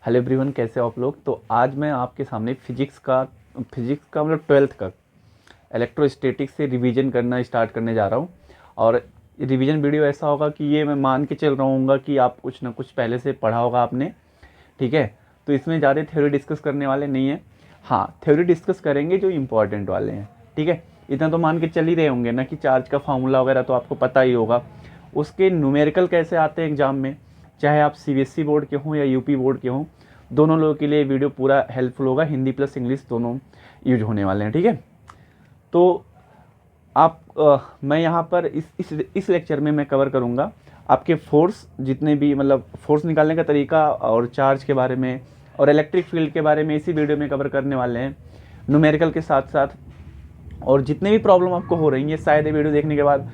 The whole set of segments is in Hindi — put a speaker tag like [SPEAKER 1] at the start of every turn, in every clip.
[SPEAKER 1] हेलो एवरीवन, कैसे हो आप लोग। तो आज मैं आपके सामने फिजिक्स का मतलब 12th का इलेक्ट्रोस्टैटिक्स से रिवीजन करना स्टार्ट करने जा रहा हूँ। और रिवीजन वीडियो ऐसा होगा कि ये मैं मान के चल रहा हूँ कि आप कुछ ना कुछ पहले से पढ़ा होगा आपने, ठीक है। तो इसमें ज़्यादा थ्योरी डिस्कस करने वाले नहीं है। हाँ, थ्योरी डिस्कस करेंगे जो इम्पोर्टेंट वाले हैं, ठीक है। इतना तो मान के चल ही रहे होंगे ना कि चार्ज का फार्मूला वगैरह तो आपको पता ही होगा। उसके न्यूमेरिकल कैसे आते हैं एग्ज़ाम में, चाहे आप सीबीएसई बोर्ड के हों या यूपी बोर्ड के हों, दोनों लोगों के लिए वीडियो पूरा हेल्पफुल होगा। हिंदी प्लस इंग्लिश दोनों यूज होने वाले हैं, ठीक है। तो मैं यहाँ पर इस लेक्चर में मैं कवर करूँगा आपके फोर्स, जितने भी मतलब फोर्स निकालने का तरीका और चार्ज के बारे में और इलेक्ट्रिक फील्ड के बारे में इसी वीडियो में कवर करने वाले हैं, न्यूमेरिकल के साथ साथ। और जितने भी प्रॉब्लम आपको हो रही है शायद ये वीडियो देखने के बाद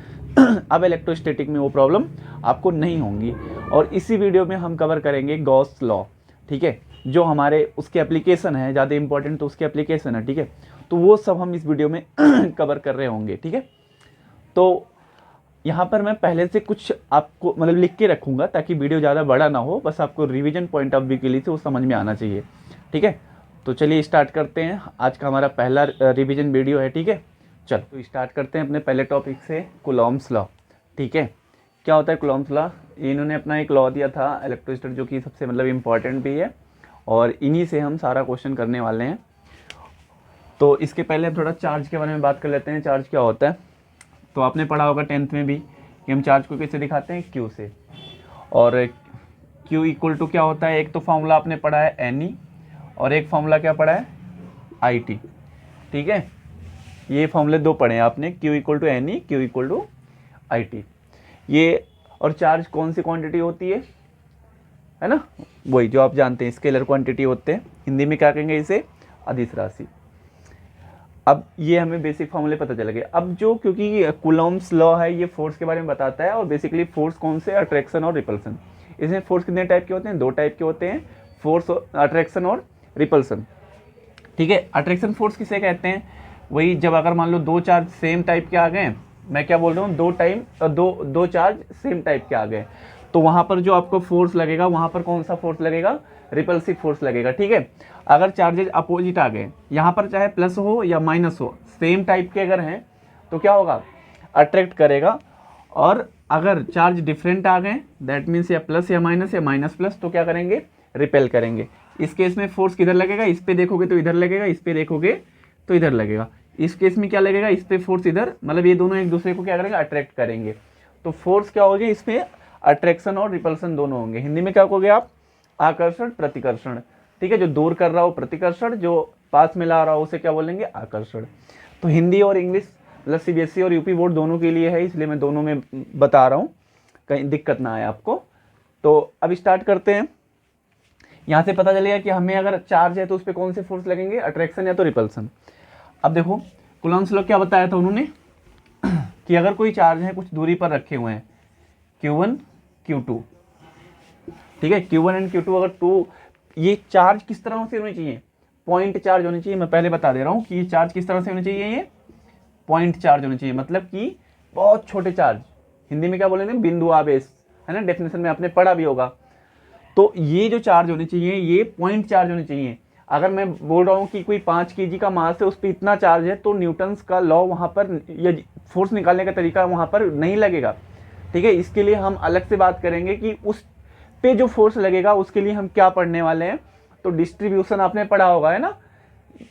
[SPEAKER 1] अब इलेक्ट्रोस्टैटिक में वो प्रॉब्लम आपको नहीं होंगी। और इसी वीडियो में हम कवर करेंगे गॉस लॉ, ठीक है, जो हमारे उसके एप्लीकेशन है, ज़्यादा इंपॉर्टेंट तो उसके एप्लीकेशन है, ठीक है। तो वो सब हम इस वीडियो में कवर कर रहे होंगे, ठीक है। तो यहाँ पर मैं पहले से कुछ आपको मतलब लिख के रखूँगा ताकि वीडियो ज़्यादा बड़ा ना हो, बस आपको रिवीजन पॉइंट ऑफ व्यू के लिए से वो समझ में आना चाहिए, ठीक है। तो चलिए स्टार्ट करते हैं। आज का हमारा पहला रिवीजन वीडियो है, ठीक है। चलो तो स्टार्ट करते हैं अपने पहले टॉपिक से, कूलॉम्स लॉ, ठीक है। क्या होता है कूलॉम्स लॉ? इन्होंने अपना एक लॉ दिया था इलेक्ट्रोस्टैटिक, जो कि सबसे मतलब इम्पॉर्टेंट भी है और इन्हीं से हम सारा क्वेश्चन करने वाले हैं। तो इसके पहले हम थोड़ा चार्ज के बारे में बात कर लेते हैं। चार्ज क्या होता है? तो आपने पढ़ा होगा 10th में भी कि हम चार्ज को कैसे दिखाते हैं, क्यू से। और क्यू इक्वल टू क्या होता है, एक तो फॉर्मूला आपने पढ़ा है एन और एक फॉर्मूला क्या पढ़ा है, आई टी, ठीक है। ये फॉर्मूले दो पढ़े हैं आपने, Q equal to N Q equal to I T. ये और चार्ज कौन सी क्वांटिटी होती है ना, वही जो आप जानते हैं स्केलर क्वांटिटी होते हैं। हिंदी में क्या कहेंगे इसे, अदिश राशि। अब ये हमें बेसिक फॉर्मूले पता चल गए। अब जो क्योंकि कूलॉम्स लॉ है ये फोर्स के बारे में बताता है, और बेसिकली फोर्स कौन से, अट्रैक्शन और रिपल्सन। इसमें फोर्स कितने टाइप के होते हैं, दो टाइप के होते हैं, फोर्स अट्रैक्शन और रिपल्सन, ठीक है। अट्रैक्शन फोर्स किसे कहते हैं, वही जब अगर मान लो दो चार्ज सेम टाइप के आ गए, मैं क्या बोल रहा हूँ, दो चार्ज सेम टाइप के आ गए, तो वहाँ पर जो आपको फोर्स लगेगा वहाँ पर कौन सा फोर्स लगेगा, रिपल्सिव फोर्स लगेगा, ठीक है। अगर चार्जेज अपोजिट आ गए, यहाँ पर चाहे प्लस हो या माइनस हो, सेम टाइप के अगर हैं तो क्या होगा, अट्रैक्ट करेगा। और अगर चार्ज डिफरेंट आ गए, दैट मीन्स या प्लस या माइनस प्लस, तो क्या करेंगे, रिपेल करेंगे। इस केस में फोर्स किधर लगेगा, इस पे देखोगे तो इधर लगेगा, इस पे देखोगे तो इधर लगेगा। इस केस में क्या लगेगा, इस पे फोर्स इधर, मतलब ये दोनों एक दूसरे को क्या करेंगे, अट्रैक्ट करेंगे। तो फोर्स क्या होगी, इसमें अट्रैक्शन और रिपल्सन दोनों होंगे। हिंदी में क्या कहोगे आप, आकर्षण प्रतिकर्षण, ठीक है। जो दूर कर रहा हो प्रतिकर्षण, जो पास में ला रहा हो उसे क्या बोलेंगे, आकर्षण। तो हिंदी और इंग्लिश मतलब सीबीएसई और यूपी बोर्ड दोनों के लिए है, इसलिए मैं दोनों में बता रहा हूँ, कहीं दिक्कत ना आए आपको। तो अब स्टार्ट करते हैं। यहाँ से पता चलेगा कि हमें अगर चार्ज है तो उस पर कौन से फोर्स लगेंगे, अट्रैक्शन या तो रिपल्सन। अब देखो कूलॉम्स लॉ क्या बताया था उन्होंने कि अगर कोई चार्ज है कुछ दूरी पर रखे हुए हैं, Q1 Q2, ठीक है, Q1 एंड Q2, अगर टू, ये चार्ज किस तरह से होनी चाहिए, पॉइंट चार्ज होनी चाहिए। मैं पहले बता दे रहा हूँ कि ये चार्ज किस तरह से होनी चाहिए, ये पॉइंट चार्ज होनी चाहिए, मतलब कि बहुत छोटे चार्ज, हिंदी में क्या बोलेंगे, बिंदु आवेश, है ना, डेफिनेशन में आपने पढ़ा भी होगा। तो ये जो चार्ज होने चाहिए ये पॉइंट चार्ज होने चाहिए। अगर मैं बोल रहा हूँ कि कोई 5 kg का मास है, उस पर इतना चार्ज है, तो न्यूटन्स का लॉ वहाँ पर, या फोर्स निकालने का तरीका वहाँ पर नहीं लगेगा, ठीक है। इसके लिए हम अलग से बात करेंगे कि उस पे जो फोर्स लगेगा उसके लिए हम क्या पढ़ने वाले हैं। तो डिस्ट्रीब्यूशन आपने पढ़ा होगा, है ना,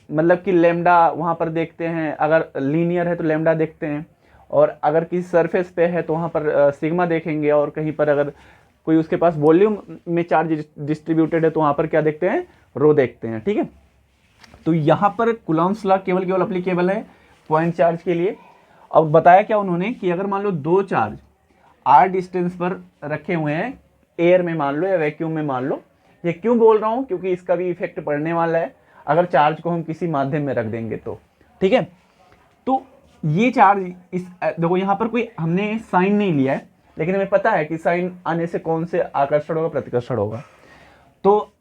[SPEAKER 1] मतलब कि लेमडा वहाँ पर देखते हैं, अगर लीनियर है तो लेमडा देखते हैं, और अगर किसी सरफेस पे है तो वहाँ पर सिग्मा देखेंगे, और कहीं पर अगर कोई उसके पास वॉल्यूम में चार्ज डिस्ट्रीब्यूटेड है तो वहाँ पर क्या देखते हैं, रो देखते हैं, ठीक है। तो यहाँ पर कूलॉम्स लॉ केवल अप्लीकेबल है पॉइंट चार्ज के लिए। अब बताया क्या उन्होंने कि अगर मान लो दो चार्ज r डिस्टेंस पर रखे हुए हैं, एयर में मान लो या वैक्यूम में मान लो। ये क्यों बोल रहा हूँ, क्योंकि इसका भी इफेक्ट पड़ने वाला है अगर चार्ज को हम किसी माध्यम में रख देंगे तो, ठीक है। तो ये चार्ज इस, देखो यहाँ पर कोई हमने साइन नहीं लिया है, लेकिन हमें पता है कि साइन आने से कौन से आकर्षण होगा, प्रतिकर्षण होगा। तो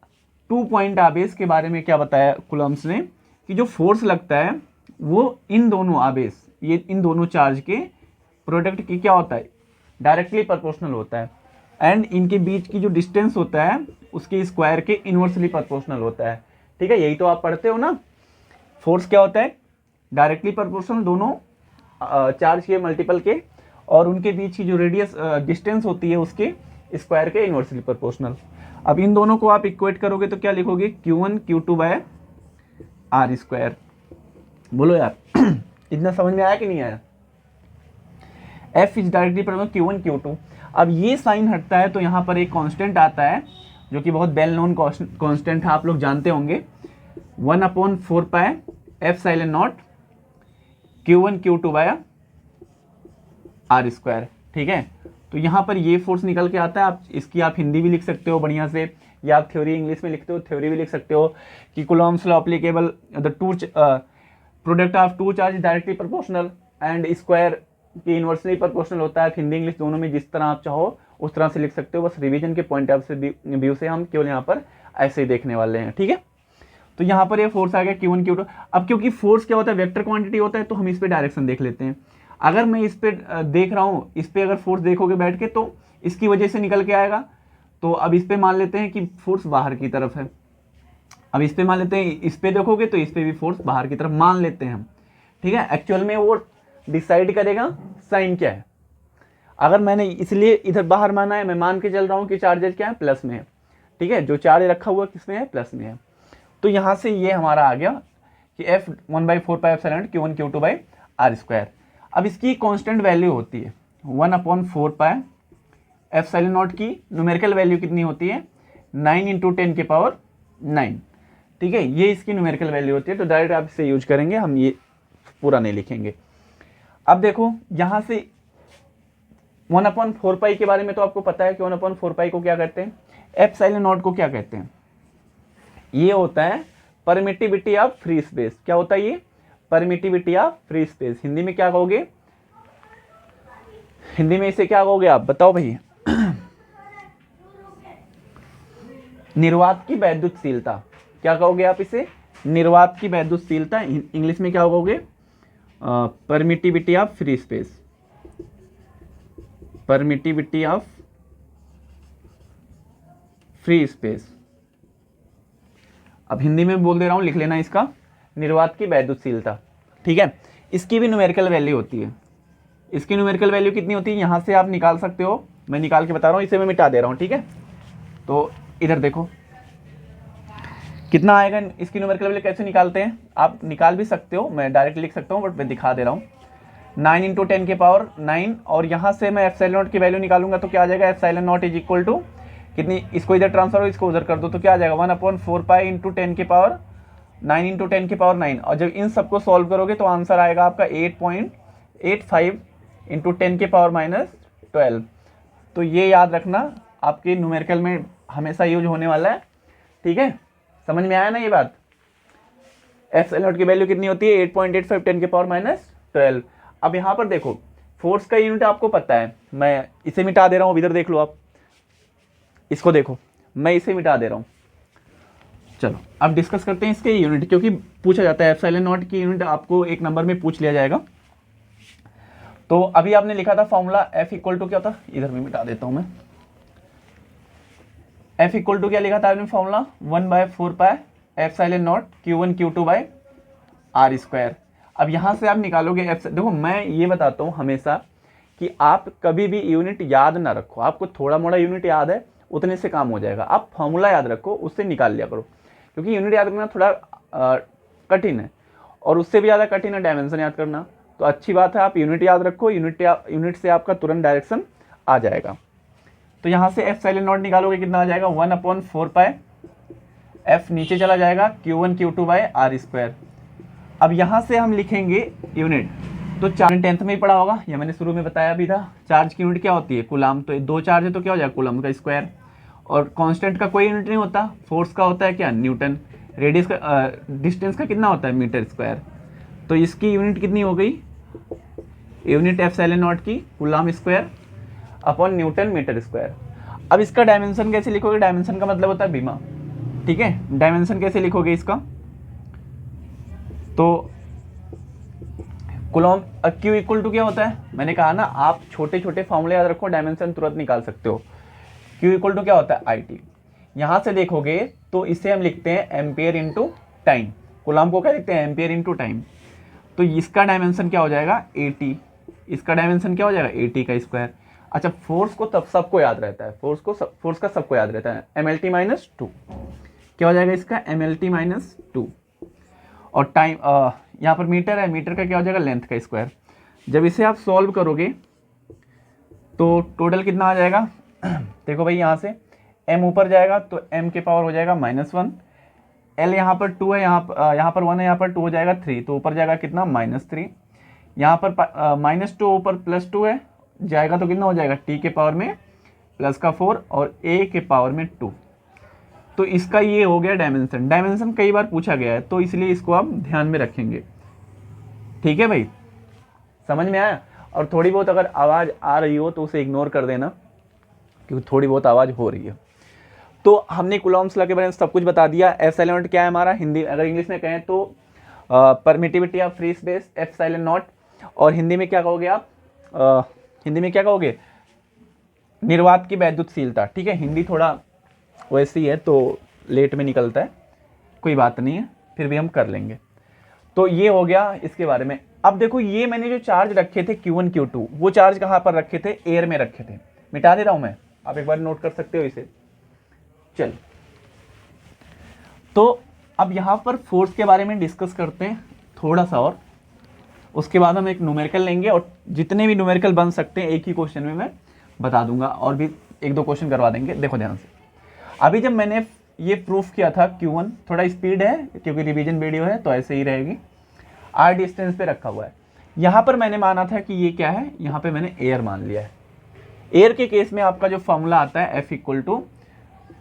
[SPEAKER 1] 2 पॉइंट आवेश के बारे में क्या बताया कूलॉम्स ने, कि जो फोर्स लगता है वो इन दोनों आवेश, ये इन दोनों चार्ज के प्रोडक्ट की क्या होता है, डायरेक्टली प्रोपोर्शनल होता है। एंड इनके बीच की जो डिस्टेंस होता है उसके स्क्वायर के इन्वर्सली प्रोपोर्शनल होता है। ठीक है, यही तो आप पढ़ते हो ना। फोर्स क्या होता है? डायरेक्टली प्रोपोर्शनल दोनों चार्ज के मल्टीपल के, और उनके बीच की जो रेडियस डिस्टेंस होती है उसके स्क्वायर के इन्वर्सली प्रोपोर्शनल। अब इन दोनों को आप इक्वेट करोगे तो क्या लिखोगे? Q1 Q2 by R square. बोलो यार इतना समझ में आया कि नहीं आया? F is directly proportional Q1 Q2। अब ये साइन हटता है तो यहाँ पर एक कांस्टेंट आता है जो कि बहुत वेल नोन कांस्टेंट है, आप लोग जानते होंगे, 1/4 pi epsilon naught Q1 Q2 by R square. ठीक है, तो यहाँ पर ये फोर्स निकल के आता है। आप इसकी आप हिंदी भी लिख सकते हो बढ़िया से, या आप थ्योरी इंग्लिश में लिखते हो, थ्योरी भी लिख सकते हो कि Coulomb's law applicable the to product of two charge directly proportional and square की इन्वर्सली प्रोपोर्शनल होता है। हिंदी इंग्लिश दोनों में जिस तरह आप चाहो उस तरह से लिख सकते हो। बस रिवीजन के पॉइंट ऑफ व्यू से हम केवल यहाँ पर ऐसे ही देखने वाले हैं। ठीक है, तो यहाँ पर ये फोर्स आ गया Q1 Q2। अब क्योंकि फोर्स क्या होता है? वेक्टर क्वांटिटी होता है, तो हम इस पे डायरेक्शन देख लेते हैं। अगर मैं इस पे देख रहा हूँ, इस पे अगर फोर्स देखोगे बैठ के तो इसकी वजह से निकल के आएगा। तो अब इस पे मान लेते हैं कि फोर्स बाहर की तरफ है। अब इस पे मान लेते हैं, इस पे देखोगे तो इस पे भी फोर्स बाहर की तरफ मान लेते हैं हम। ठीक है, एक्चुअल में वो डिसाइड करेगा साइन क्या है। अगर मैंने इसलिए इधर बाहर माना है, मैं मान के चल रहा हूँ कि चार्जेस क्या है? प्लस में है। ठीक है, जो चार्ज रखा हुआ किस में है? प्लस में है। तो यहाँ से ये हमारा आ गया कि F 1/4 pi epsilon Q1 Q2 by R square. अब इसकी कांस्टेंट वैल्यू होती है 1/4 पाई एप्सिलॉन नॉट की न्यूमेरिकल वैल्यू कितनी होती है? 9 × 10 के पावर 9। ठीक है, ये इसकी न्यूमेरिकल वैल्यू होती है। तो डायरेक्ट आप इसे यूज करेंगे, हम ये पूरा नहीं लिखेंगे। अब देखो यहाँ से 1/4 पाई के बारे में तो आपको पता है कि 1/4 पाई को क्या कहते हैं, एप्सिलॉन नॉट को क्या कहते हैं? ये होता है परमिटिविटी ऑफ फ्री स्पेस। क्या होता है ये? Permittivity of free space. Hindi में क्या कहोगे? हिंदी में इसे क्या कहोगे आप बताओ भैया? निर्वात की वैद्युतशीलता। क्या कहोगे आप इसे? निर्वात की वैद्युतशीलता। इंग्लिश में क्या कहोगे? Permittivity of free space. Permittivity of free space. अब हिंदी में बोल दे रहा हूं, लिख लेना इसका, निर्वात की वैद्युतशीलता। ठीक है, इसकी भी न्यूमेरिकल वैल्यू होती है। इसकी न्यूमेरिकल वैल्यू कितनी होती है? यहां से आप निकाल सकते हो, मैं निकाल के बता रहा हूं, इसे मैं मिटा दे रहा हूं। ठीक है, तो इधर देखो कितना आएगा। इसकी न्यूमेरिकल वैल्यू कैसे निकालते हैं? आप निकाल भी सकते हो, मैं डायरेक्ट लिख सकता हूं, बट मैं दिखा दे रहा हूं। 9 × 10 के पावर 9, और यहाँ से मैं एप्सिलॉन नॉट की वैल्यू निकालूंगा तो क्या आ जाएगा? Epsilon naught is equal to कितनी? इसको इधर ट्रांसफर हो, इसको उधर कर दो तो क्या आ जाएगा? 1/4 पाई × 10 के पावर 9 × 10 के पावर 9। और जब इन सबको सॉल्व करोगे तो आंसर आएगा आपका 8.85 × 10 के पावर -12। तो ये याद रखना, आपके न्यूमेरिकल में हमेशा यूज होने वाला है। ठीक है, समझ में आया ना ये बात? एप्सिलॉन नॉट की वैल्यू कितनी होती है? 8.85 10 के पावर -12। अब यहाँ पर देखो, फोर्स का यूनिट आपको पता है, मैं इसे मिटा दे रहा हूँ। इधर देख लो आप, इसको देखो, मैं इसे मिटा दे रहा हूँ। चलो अब डिस्कस करते हैं इसके यूनिट, क्योंकि पूछा जाता है एप्सिलॉन नॉट की यूनिट, आपको एक नंबर में पूछ लिया जाएगा। तो अभी आपने लिखा था फॉर्मूला F इक्वल टू क्या होता? इधर में मिटा देता हूँ मैं। F इक्वल टू क्या लिखा था आपने formula? 1/4 pi epsilon naught Q1 Q2 by R square. अब यहाँ से आप निकालोगे एफ। देखो मैं ये बताता हूँ हमेशा कि आप कभी भी यूनिट याद ना रखो। आपको थोड़ा मोड़ा यूनिट याद है, उतने से काम हो जाएगा। आप फॉर्मूला याद रखो, उससे निकाल लिया करो, क्योंकि यूनिट याद करना थोड़ा कठिन है, और उससे भी ज़्यादा कठिन है डायमेंशन याद करना। तो अच्छी बात है, आप यूनिट याद रखो, यूनिट से आपका तुरंत डायरेक्शन आ जाएगा। तो यहाँ से एप्सिलॉन नॉट निकालोगे, कितना आ जाएगा? 1/4 पाई, एफ नीचे चला जाएगा, Q1 Q2 by R square. अब यहाँ से हम लिखेंगे यूनिट, तो चार्ज 10th में ही पढ़ा होगा, ये मैंने शुरू में बताया भी था। चार्ज की यूनिट क्या होती है? कूलम। तो 2 चार्ज है तो क्या हो जाएगा? कूलम का स्क्वायर। और कांस्टेंट का कोई यूनिट नहीं होता, फोर्स का होता है क्या? न्यूटन। रेडियस का डिस्टेंस का कितना होता है? Metre square. तो इसकी यूनिट कितनी हो गई? यूनिट एप्सिलॉन नॉट की coulomb square upon newton metre square. अब इसका डायमेंशन कैसे लिखोगे? डायमेंशन का मतलब होता है बीमा। ठीक है, डायमेंशन कैसे लिखोगे इसका? तो कूलम Q इक्वल टू क्या होता है? मैंने कहा ना, आप छोटे छोटे फॉर्मूले याद रखो, डायमेंशन तुरंत निकाल सकते हो। Q इक्वल टू क्या होता है? IT। यहाँ से देखोगे तो इसे हम लिखते हैं एम्पियर इंटू टाइम, कूलम्ब को क्या लिखते हैं, एम्पियर इंटू टाइम। तो इसका डायमेंशन क्या हो जाएगा, 80, इसका डायमेंशन क्या हो जाएगा, 80 का स्क्वायर। अच्छा, फोर्स को तब सबको याद रहता है, फोर्स का सबको याद रहता है, MLT माइनस 2, क्या हो जाएगा इसका, MLT माइनस 2। और टाइम यहाँ पर मीटर है, मीटर का क्या हो जाएगा, लेंथ का स्क्वायर। जब इसे आप सॉल्व करोगे तो टोटल कितना आ जाएगा देखो भाई, यहाँ से m ऊपर जाएगा तो m के पावर हो जाएगा -1, l यहाँ पर 2 है, यहाँ पर 1 है, यहाँ पर 2 हो जाएगा 3, तो ऊपर जाएगा कितना, -3। यहाँ पर -2 ऊपर +2 है, जाएगा तो कितना हो जाएगा, t के पावर में +4 और a के पावर में 2। तो इसका ये हो गया डायमेंशन। डायमेंशन कई बार पूछा गया है तो इसलिए इसको आप ध्यान में रखेंगे। ठीक है भाई, समझ में आया। और थोड़ी बहुत अगर आवाज़ आ रही हो तो उसे इग्नोर कर देना, क्योंकि थोड़ी बहुत आवाज़ हो रही है। तो हमने कूलम्ब्स लॉ के बारे में सब कुछ बता दिया। एप्सिलॉन नॉट क्या है हमारा, हिंदी अगर इंग्लिश में कहें तो permittivity of free space, epsilon not. और हिंदी में क्या कहोगे आप, हिंदी में क्या कहोगे, निर्वात की वैद्युतशीलता। ठीक है, हिंदी थोड़ा वैसी है तो लेट में निकलता है, कोई बात नहीं है, फिर भी हम कर लेंगे। तो ये हो गया इसके बारे में। अब देखो, ये मैंने जो चार्ज रखे थे Q1 Q2, वो चार्ज कहाँ पर रखे थे, एयर में रखे थे। मिटा दे रहा हूं मैं, आप एक बार नोट कर सकते हो इसे। चल, तो अब यहाँ पर फोर्स के बारे में डिस्कस करते हैं थोड़ा सा, और उसके बाद हम एक न्यूमेरिकल लेंगे, और जितने भी न्यूमेरिकल बन सकते हैं एक ही क्वेश्चन में मैं बता दूंगा, और भी 1-2 क्वेश्चन करवा देंगे। देखो ध्यान से, अभी जब मैंने ये प्रूफ किया था Q1, थोड़ा स्पीड है क्योंकि रिवीजन वीडियो है तो ऐसे ही रहेगी, r डिस्टेंस पे रखा हुआ है। यहाँ पर मैंने माना था कि ये क्या है, यहाँ पे मैंने एयर मान लिया है। एयर के केस में आपका जो फॉर्मूला आता है F इक्वल टू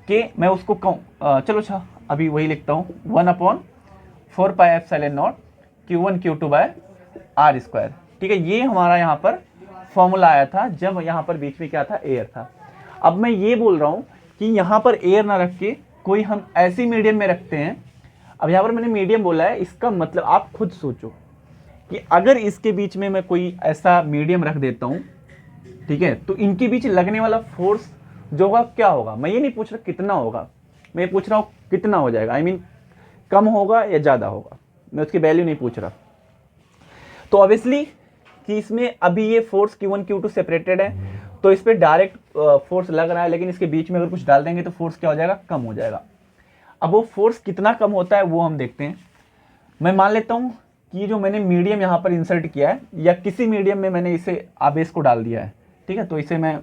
[SPEAKER 1] के, मैं उसको कहूँ, चलो अच्छा अभी वही लिखता हूँ, 1/4 pi epsilon naught Q1 Q2 by r square. ठीक है, ये हमारा यहाँ पर फॉर्मूला आया था जब यहाँ पर बीच में क्या था, एयर था। अब मैं ये बोल रहा हूँ कि यहाँ पर एयर ना रख के कोई हम ऐसी मीडियम में रखते हैं। अब यहाँ पर मैंने मीडियम बोला है, इसका मतलब आप खुद सोचो कि अगर इसके बीच में मैं कोई ऐसा मीडियम रख देता हूँ, ठीक है, तो इनके बीच लगने वाला फोर्स जो होगा क्या होगा। मैं ये नहीं पूछ रहा कितना होगा, मैं ये पूछ रहा हूँ कितना हो जाएगा, आई मीन कम होगा या ज़्यादा होगा, मैं उसकी वैल्यू नहीं पूछ रहा। तो ऑब्वियसली कि इसमें अभी ये फोर्स Q1 Q2 सेपरेटेड है तो इस पर डायरेक्ट फोर्स लग रहा है, लेकिन इसके बीच में अगर कुछ डाल देंगे तो फोर्स क्या हो जाएगा, कम हो जाएगा। अब वो फोर्स कितना कम होता है वो हम देखते हैं। मैं मान लेता हूँ कि जो मैंने मीडियम यहाँ पर इंसर्ट किया है, या किसी मीडियम में मैंने इसे आवेश को डाल दिया है। ठीक है, तो इसे मैं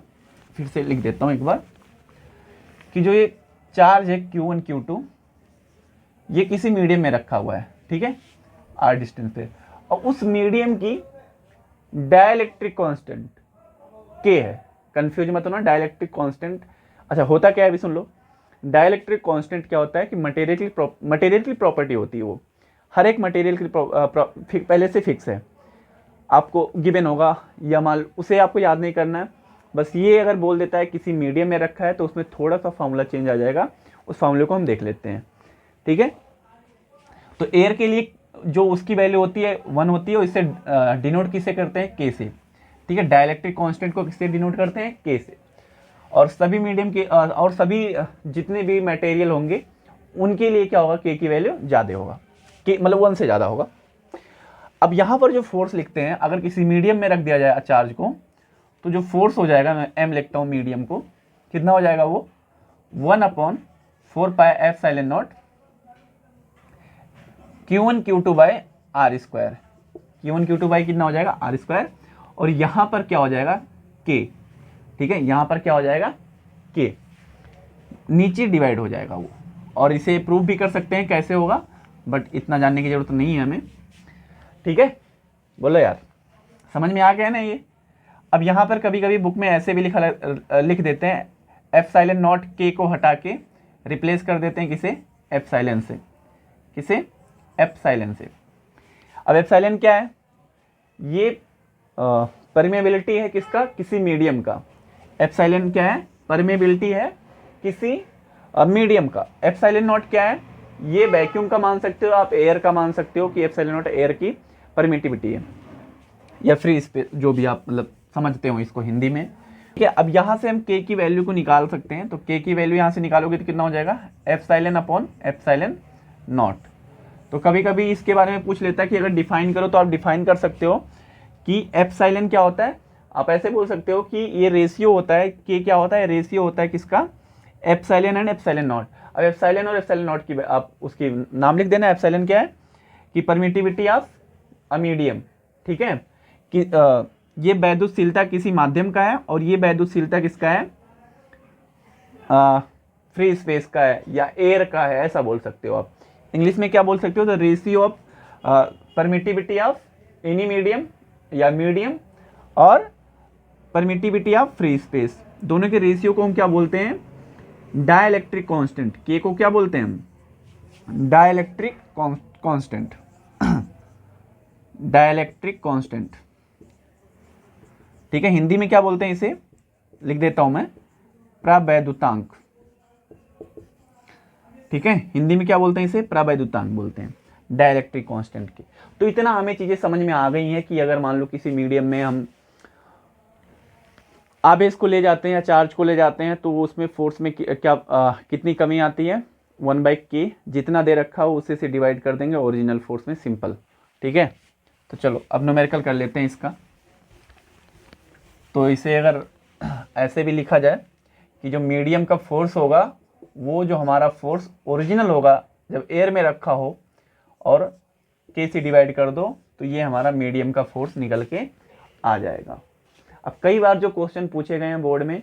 [SPEAKER 1] फिर से लिख देता हूँ एक बार कि जो ये चार्ज है Q1 Q2 ये किसी मीडियम में रखा हुआ है। ठीक है, r डिस्टेंस पे, और उस मीडियम की डाइलेक्ट्रिक कांस्टेंट k है। कंफ्यूज मत होना, डाइलेक्ट्रिक कांस्टेंट अच्छा होता क्या है अभी सुन लो। डाइलेक्ट्रिक कांस्टेंट क्या होता है कि मटेरियल की प्रॉपर्टी होती है, वो हर एक मटेरियल की पहले से फिक्स है, आपको गिवन होगा, या मान उसे आपको याद नहीं करना है, बस ये अगर बोल देता है किसी मीडियम में रखा है तो उसमें थोड़ा सा फॉर्मूला चेंज आ जाएगा, उस फॉर्मूले को हम देख लेते हैं। ठीक है, तो एयर के लिए जो उसकी वैल्यू होती है 1 होती है, इससे डिनोट किससे करते हैं, के से। ठीक है, डाइलेक्ट्रिक कांस्टेंट को किससे डिनोट करते हैं, के से। और सभी मीडियम के और सभी जितने भी मटेरियल होंगे उनके लिए क्या होगा, के की वैल्यू ज़्यादा होगा, के मतलब 1 से ज़्यादा होगा। अब यहाँ पर जो फोर्स लिखते हैं, अगर किसी मीडियम में रख दिया जाए चार्ज को, तो जो फोर्स हो जाएगा, मैं m लिखता हूँ मीडियम को, कितना हो जाएगा वो 1/4 pi epsilon naught Q1 Q2 by r square. Q1 Q2 by कितना हो जाएगा, r स्क्वायर, और यहाँ पर क्या हो जाएगा, k। ठीक है, यहाँ पर क्या हो जाएगा, k, नीचे डिवाइड हो जाएगा वो। और इसे प्रूव भी कर सकते हैं कैसे होगा, बट इतना जानने की जरूरत नहीं है हमें। ठीक है, बोलो यार, समझ में आ गया ना ये। अब यहाँ पर कभी कभी बुक में ऐसे भी लिख देते हैं, एप्सिलॉन नॉट के को हटा के रिप्लेस कर देते हैं किसे, एप्सिलॉन से। किसे, एप्सिलॉन से। अब एप्सिलॉन क्या है, ये परमेबिलिटी है किसका, किसी मीडियम का। एप्सिलॉन क्या है, परमेबिलिटी है किसी मीडियम का। एप्सिलॉन नॉट क्या है, ये वैक्यूम का मान सकते हो आप, एयर का मान सकते हो कि एप्सिलॉन नॉट एयर की परमिटिविटी है, या फ्री स्पेस, जो भी आप मतलब समझते हो इसको हिंदी में ठीक है, अब यहाँ से हम k की वैल्यू को निकाल सकते हैं। तो k की वैल्यू यहाँ से निकालोगे तो कितना हो जाएगा, एप्सिलॉन अपॉन एप्सिलॉन नॉट। तो कभी कभी इसके बारे में पूछ लेता है कि अगर डिफाइन करो, तो आप डिफाइन कर सकते हो कि एप्सिलॉन क्या होता है। आप ऐसे बोल सकते हो कि ये रेशियो होता है, k क्या होता है, रेशियो होता है किसका, एप्सिलॉन एंड एप्सिलॉन नॉट। अब एप्सिलॉन और एप्सिलॉन नॉट की आप उसकी नाम लिख देना। एप्सिलॉन क्या है कि परमिटिविटी ऑफ अ मीडियम, ठीक है, कि ये वैद्युतशीलता किसी माध्यम का है और ये वैद्युतशीलता किसका है, फ्री स्पेस का है या एयर का है, ऐसा बोल सकते हो आप। इंग्लिश में क्या बोल सकते हो, the ratio of permittivity of any medium या मीडियम और परमिटिविटी ऑफ फ्री स्पेस, दोनों के रेशियो को हम क्या बोलते हैं, डाइलेक्ट्रिक कांस्टेंट। के को क्या बोलते हैं हम, डाइलेक्ट्रिक कांस्टेंट, डाइलेक्ट्रिक कांस्टेंट, ठीक है। हिंदी में क्या बोलते हैं इसे, लिख देता हूं मैं, प्रवैद्युतांक, ठीक है। हिंदी में क्या बोलते हैं इसे, प्रवैद्युतांक बोलते हैं, डाइलेक्ट्रिक कांस्टेंट की। तो इतना हमें चीजें समझ में आ गई हैं कि अगर मान लो किसी मीडियम में हम आवेश को ले जाते हैं या चार्ज को ले जाते हैं, तो उसमें फोर्स में क्या कितनी कमी आती है, 1/k, जितना दे रखा हो उसे से डिवाइड कर देंगे ओरिजिनल फोर्स में, सिंपल, ठीक है। तो चलो अब न्यूमेरिकल कर लेते हैं इसका। तो इसे अगर ऐसे भी लिखा जाए कि जो मीडियम का फोर्स होगा, वो जो हमारा फोर्स ओरिजिनल होगा जब एयर में रखा हो और k से डिवाइड कर दो, तो ये हमारा मीडियम का फोर्स निकल के आ जाएगा। अब कई बार जो क्वेश्चन पूछे गए हैं बोर्ड में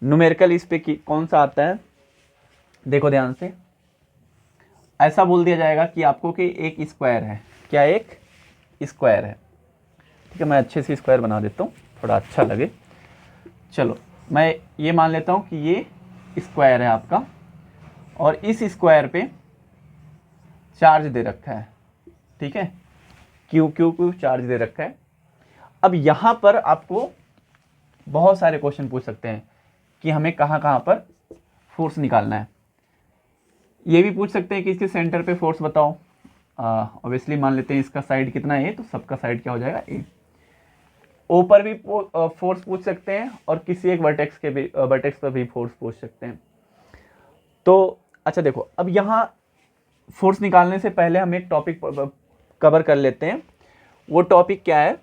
[SPEAKER 1] न्यूमेरिकल, इस पे कौन सा आता है, देखो ध्यान से, ऐसा बोल दिया जाएगा कि आपको कि एक स्क्वायर है, क्या एक स्क्वायर है, ठीक है। मैं अच्छे से स्क्वायर बना देता हूँ थोड़ा अच्छा लगे। चलो मैं ये मान लेता हूँ कि ये स्क्वायर है आपका और इस स्क्वायर पे चार्ज दे रखा है, ठीक है, क्यू चार्ज दे रखा है। अब यहाँ पर आपको बहुत सारे क्वेश्चन पूछ सकते हैं कि हमें कहाँ कहाँ पर फोर्स निकालना है। ये भी पूछ सकते हैं कि इसके सेंटर पे फोर्स बताओ। ऑब्वियसली मान लेते हैं इसका साइड कितना है, तो सबका साइड क्या हो जाएगा, ए। ओ पर भी फोर्स पूछ सकते हैं और किसी एक वर्टेक्स पर भी फोर्स पूछ सकते हैं। तो अच्छा देखो, अब यहाँ फोर्स निकालने से पहले हम एक टॉपिक कवर कर लेते हैं। वो टॉपिक क्या है,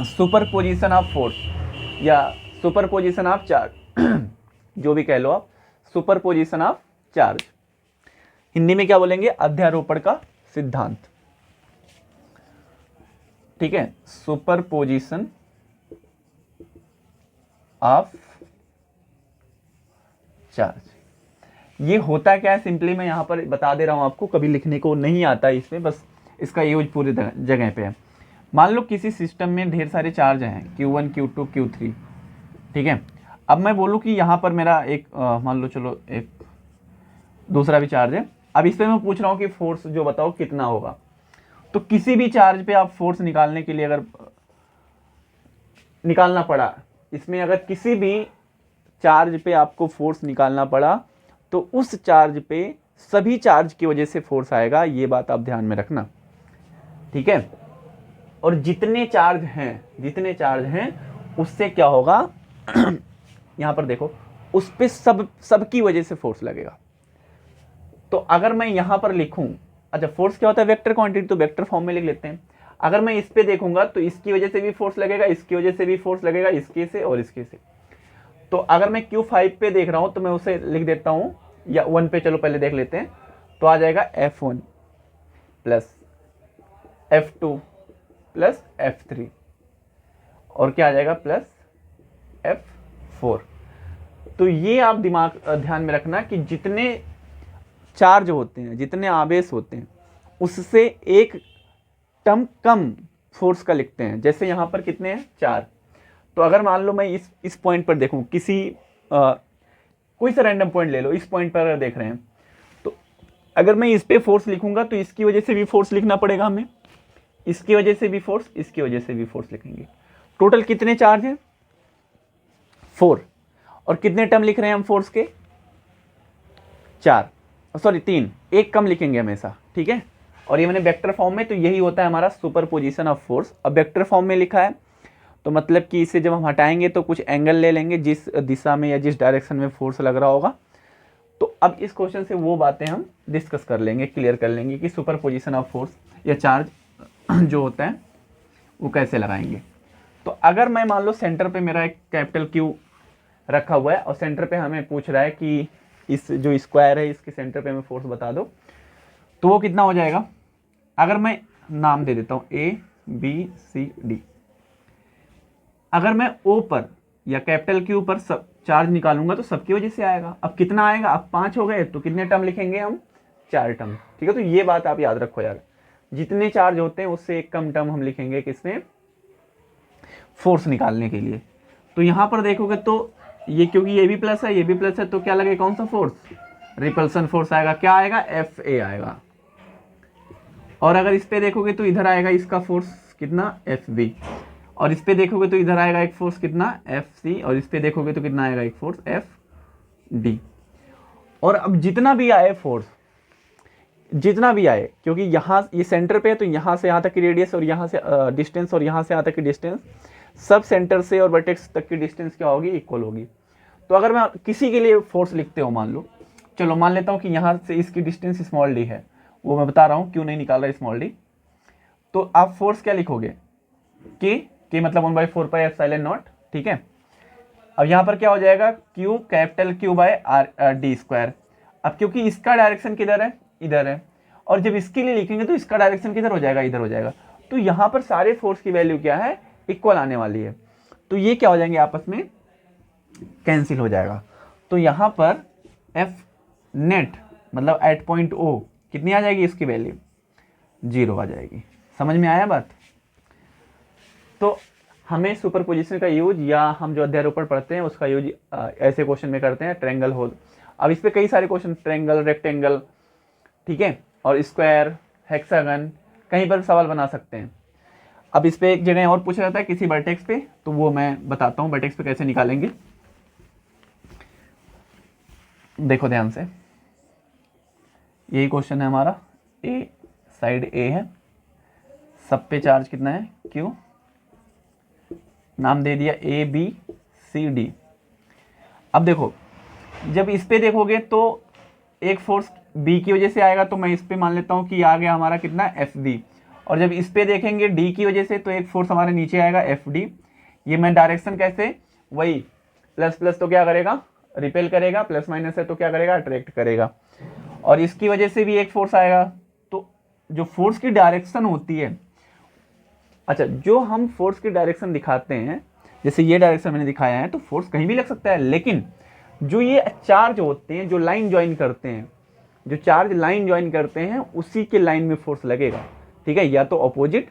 [SPEAKER 1] सुपरपोजिशन ऑफ फोर्स या सुपरपोजिशन ऑफ चार्ज, जो भी कह लो आप, सुपरपोजिशन ऑफ चार्ज। हिंदी में क्या बोलेंगे, अध्यारोपण का सिद्धांत, ठीक है, सुपरपोजिशन ऑफ चार्ज। ये होता क्या है, सिंपली मैं यहां पर बता दे रहा हूं आपको, कभी लिखने को नहीं आता इसमें, बस इसका यूज पूरी जगह पे है। मान लो किसी सिस्टम में ढेर सारे चार्ज हैं, Q1 Q2 Q3, ठीक है। अब मैं बोलूं कि यहाँ पर मेरा एक मान लो, चलो एक दूसरा भी चार्ज है। अब इस पे मैं पूछ रहा हूँ कि फोर्स जो बताओ कितना होगा। तो किसी भी चार्ज पे आप फोर्स निकालने के लिए अगर निकालना पड़ा, इसमें अगर किसी भी चार्ज पे आपको फोर्स निकालना पड़ा, तो उस चार्ज पे सभी चार्ज की वजह से फोर्स आएगा, ये बात आप ध्यान में रखना, ठीक है। और जितने चार्ज हैं उससे क्या होगा यहां पर देखो, उस पे सबकी वजह से फोर्स लगेगा। तो अगर मैं यहां पर लिखूं, अच्छा फोर्स क्या होता है, वेक्टर क्वांटिटी, तो वेक्टर फॉर्म में लिख लेते हैं। अगर मैं इस पे देखूंगा तो इसकी वजह से भी फोर्स लगेगा, इसकी वजह से भी फोर्स लगेगा, इसके से और इसके से। तो अगर मैं Q5 पे देख रहा हूं तो मैं उसे लिख देता हूं, या 1 पे चलो पहले देख लेते हैं, तो आ जाएगा F1 plus F2 plus F3 और क्या आ जाएगा प्लस F4। तो ये आप ध्यान में रखना कि जितने चार्ज होते हैं, जितने आवेश होते हैं, उससे एक टर्म कम फोर्स का लिखते हैं। जैसे यहाँ पर कितने हैं, 4। तो अगर मान लो मैं इस पॉइंट पर देखूं, किसी कोई सा रैंडम पॉइंट ले लो, इस पॉइंट पर अगर देख रहे हैं, तो अगर मैं इस पे फोर्स लिखूंगा तो इसकी वजह से भी फोर्स लिखना पड़ेगा हमें, इसकी वजह से भी फोर्स, इसकी वजह से भी फोर्स लिखेंगे। टोटल कितने चार्ज हैं, 4। और कितने टर्म लिख रहे हैं हम फोर्स के, 4, सॉरी 3, एक कम लिखेंगे हमेशा, ठीक है। और ये मैंने वेक्टर फॉर्म में, तो यही होता है हमारा सुपरपोजिशन ऑफ फोर्स। अब वेक्टर फॉर्म में लिखा है तो मतलब कि इसे जब हम हटाएंगे तो कुछ एंगल ले लेंगे जिस दिशा में या जिस डायरेक्शन में फोर्स लग रहा होगा। तो अब इस क्वेश्चन से वो बातें हम डिस्कस कर लेंगे, क्लियर कर लेंगे कि सुपर पोजिशन ऑफ फोर्स या चार्ज जो होता है वो कैसे लगाएंगे। तो अगर मैं मान लो सेंटर पे मेरा एक कैपिटल क्यू रखा हुआ है और सेंटर पे हमें पूछ रहा है कि इस जो स्क्वायर है इसके सेंटर पे हमें फोर्स बता दो, तो वो कितना हो जाएगा। अगर मैं नाम दे देता हूँ ABCD, अगर मैं O पर या कैपिटल क्यू पर सब चार्ज निकालूंगा तो सबकी वजह से आएगा। अब कितना आएगा, अब 5 हो गए तो कितने टर्म लिखेंगे हम, 4 टर्म। ठीक है, तो ये बात आप याद रखो यार, जितने चार्ज होते हैं उससे एक कम टर्म हम लिखेंगे किसमें, फोर्स निकालने के लिए। तो यहां पर देखोगे तो ये क्योंकि ये भी प्लस है ये भी प्लस है तो क्या लगे, कौन सा फोर्स, रिपल्सन फोर्स आएगा। क्या आएगा, FA आएगा। और अगर इस पे देखोगे तो इधर आएगा इसका फोर्स कितना, FB। और इस पे देखोगे तो इधर आएगा एक फोर्स कितना, FC। और इस पे देखोगे तो कितना आएगा एक फोर्स, FD। और अब जितना भी आए फोर्स, जितना भी आए, क्योंकि यहाँ ये सेंटर पे है तो यहाँ से यहाँ तक की रेडियस और यहाँ से डिस्टेंस और यहाँ से यहाँ तक की डिस्टेंस, सब सेंटर से और वर्टेक्स तक की डिस्टेंस क्या होगी, इक्वल होगी। तो अगर मैं किसी के लिए फोर्स लिखते हो, मान लो, चलो मान लेता हूँ कि यहाँ से इसकी डिस्टेंस स्मॉल d है, वो मैं बता रहा हूँ क्यों नहीं निकाल रहा स्मॉल d। तो आप फोर्स क्या लिखोगे, के मतलब 1/4πε0। ठीक है, अब यहाँ पर क्या हो जाएगा, Q capital Q by D square. अब क्योंकि इसका डायरेक्शन किधर है, इधर है, और जब इसके लिए लिखेंगे तो इसका डायरेक्शन किधर हो जाएगा, इधर हो जाएगा। तो यहाँ पर सारे फोर्स की वैल्यू क्या है, इक्वल आने वाली है। तो ये क्या हो जाएंगे, आपस में कैंसिल हो जाएगा। तो यहाँ पर F नेट मतलब एट पॉइंट O कितनी आ जाएगी, इसकी वैल्यू 0 आ जाएगी। समझ में आया बात। तो हमें सुपरपोजिशन का यूज या हम जो अध्यारोपण पढ़ते हैं उसका यूज ऐसे क्वेश्चन में करते हैं, ट्रायंगल होल। अब इस पे कई सारे क्वेश्चन, ट्रायंगल, रेक्टेंगल, ठीक है, और स्क्वायर, हेक्सागन, कहीं पर सवाल बना सकते हैं। अब इस पे एक जगह और पूछा जाता है किसी वर्टेक्स पे, तो वो मैं बताता हूँ वर्टेक्स पे कैसे निकालेंगे। देखो ध्यान से, यही क्वेश्चन है हमारा, ए साइड A है, सब पे चार्ज कितना है, Q, नाम दे दिया ABCD। अब देखो, जब इस पे देखोगे तो एक फोर्स B की वजह से आएगा, तो मैं इस पे मान लेता हूँ कि आ गया हमारा कितना, FB। और जब इस पे देखेंगे D की वजह से तो एक फोर्स हमारे नीचे आएगा, FD। ये मैं डायरेक्शन कैसे, वही प्लस प्लस तो क्या करेगा, रिपेल करेगा, प्लस माइनस है तो क्या करेगा, अट्रैक्ट करेगा। और इसकी वजह से भी एक फोर्स आएगा। तो जो फोर्स की डायरेक्शन होती है, अच्छा, जो हम फोर्स की डायरेक्शन दिखाते हैं, जैसे ये डायरेक्शन मैंने दिखाया है, तो फोर्स कहीं भी लग सकता है, लेकिन जो ये चार्ज होते हैं, जो लाइन ज्वाइन करते हैं, जो चार्ज लाइन ज्वाइन करते हैं, उसी के लाइन में फोर्स लगेगा। ठीक है, या तो अपोजिट,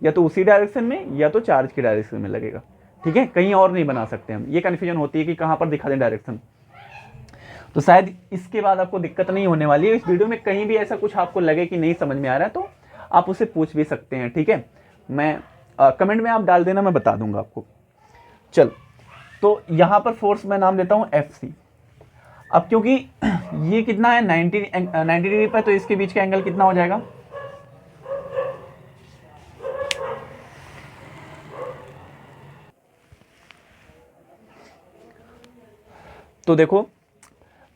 [SPEAKER 1] या तो उसी डायरेक्शन में, या तो चार्ज की डायरेक्शन में लगेगा। ठीक है, कहीं और नहीं बना सकते हम। ये कन्फ्यूजन होती है कि कहाँ पर दिखा दें डायरेक्शन। तो शायद इसके बाद आपको दिक्कत नहीं होने वाली है। इस वीडियो में कहीं भी ऐसा कुछ आपको लगे कि नहीं समझ में आ रहा है तो आप उसे पूछ भी सकते हैं। ठीक है, मैं कमेंट में आप डाल देना, मैं बता दूंगा आपको। चल, तो यहाँ पर फोर्स मैं नाम देता हूँ FC। अब क्योंकि ये कितना है, 90 डिग्री पर, तो इसके बीच का एंगल कितना हो जाएगा, तो देखो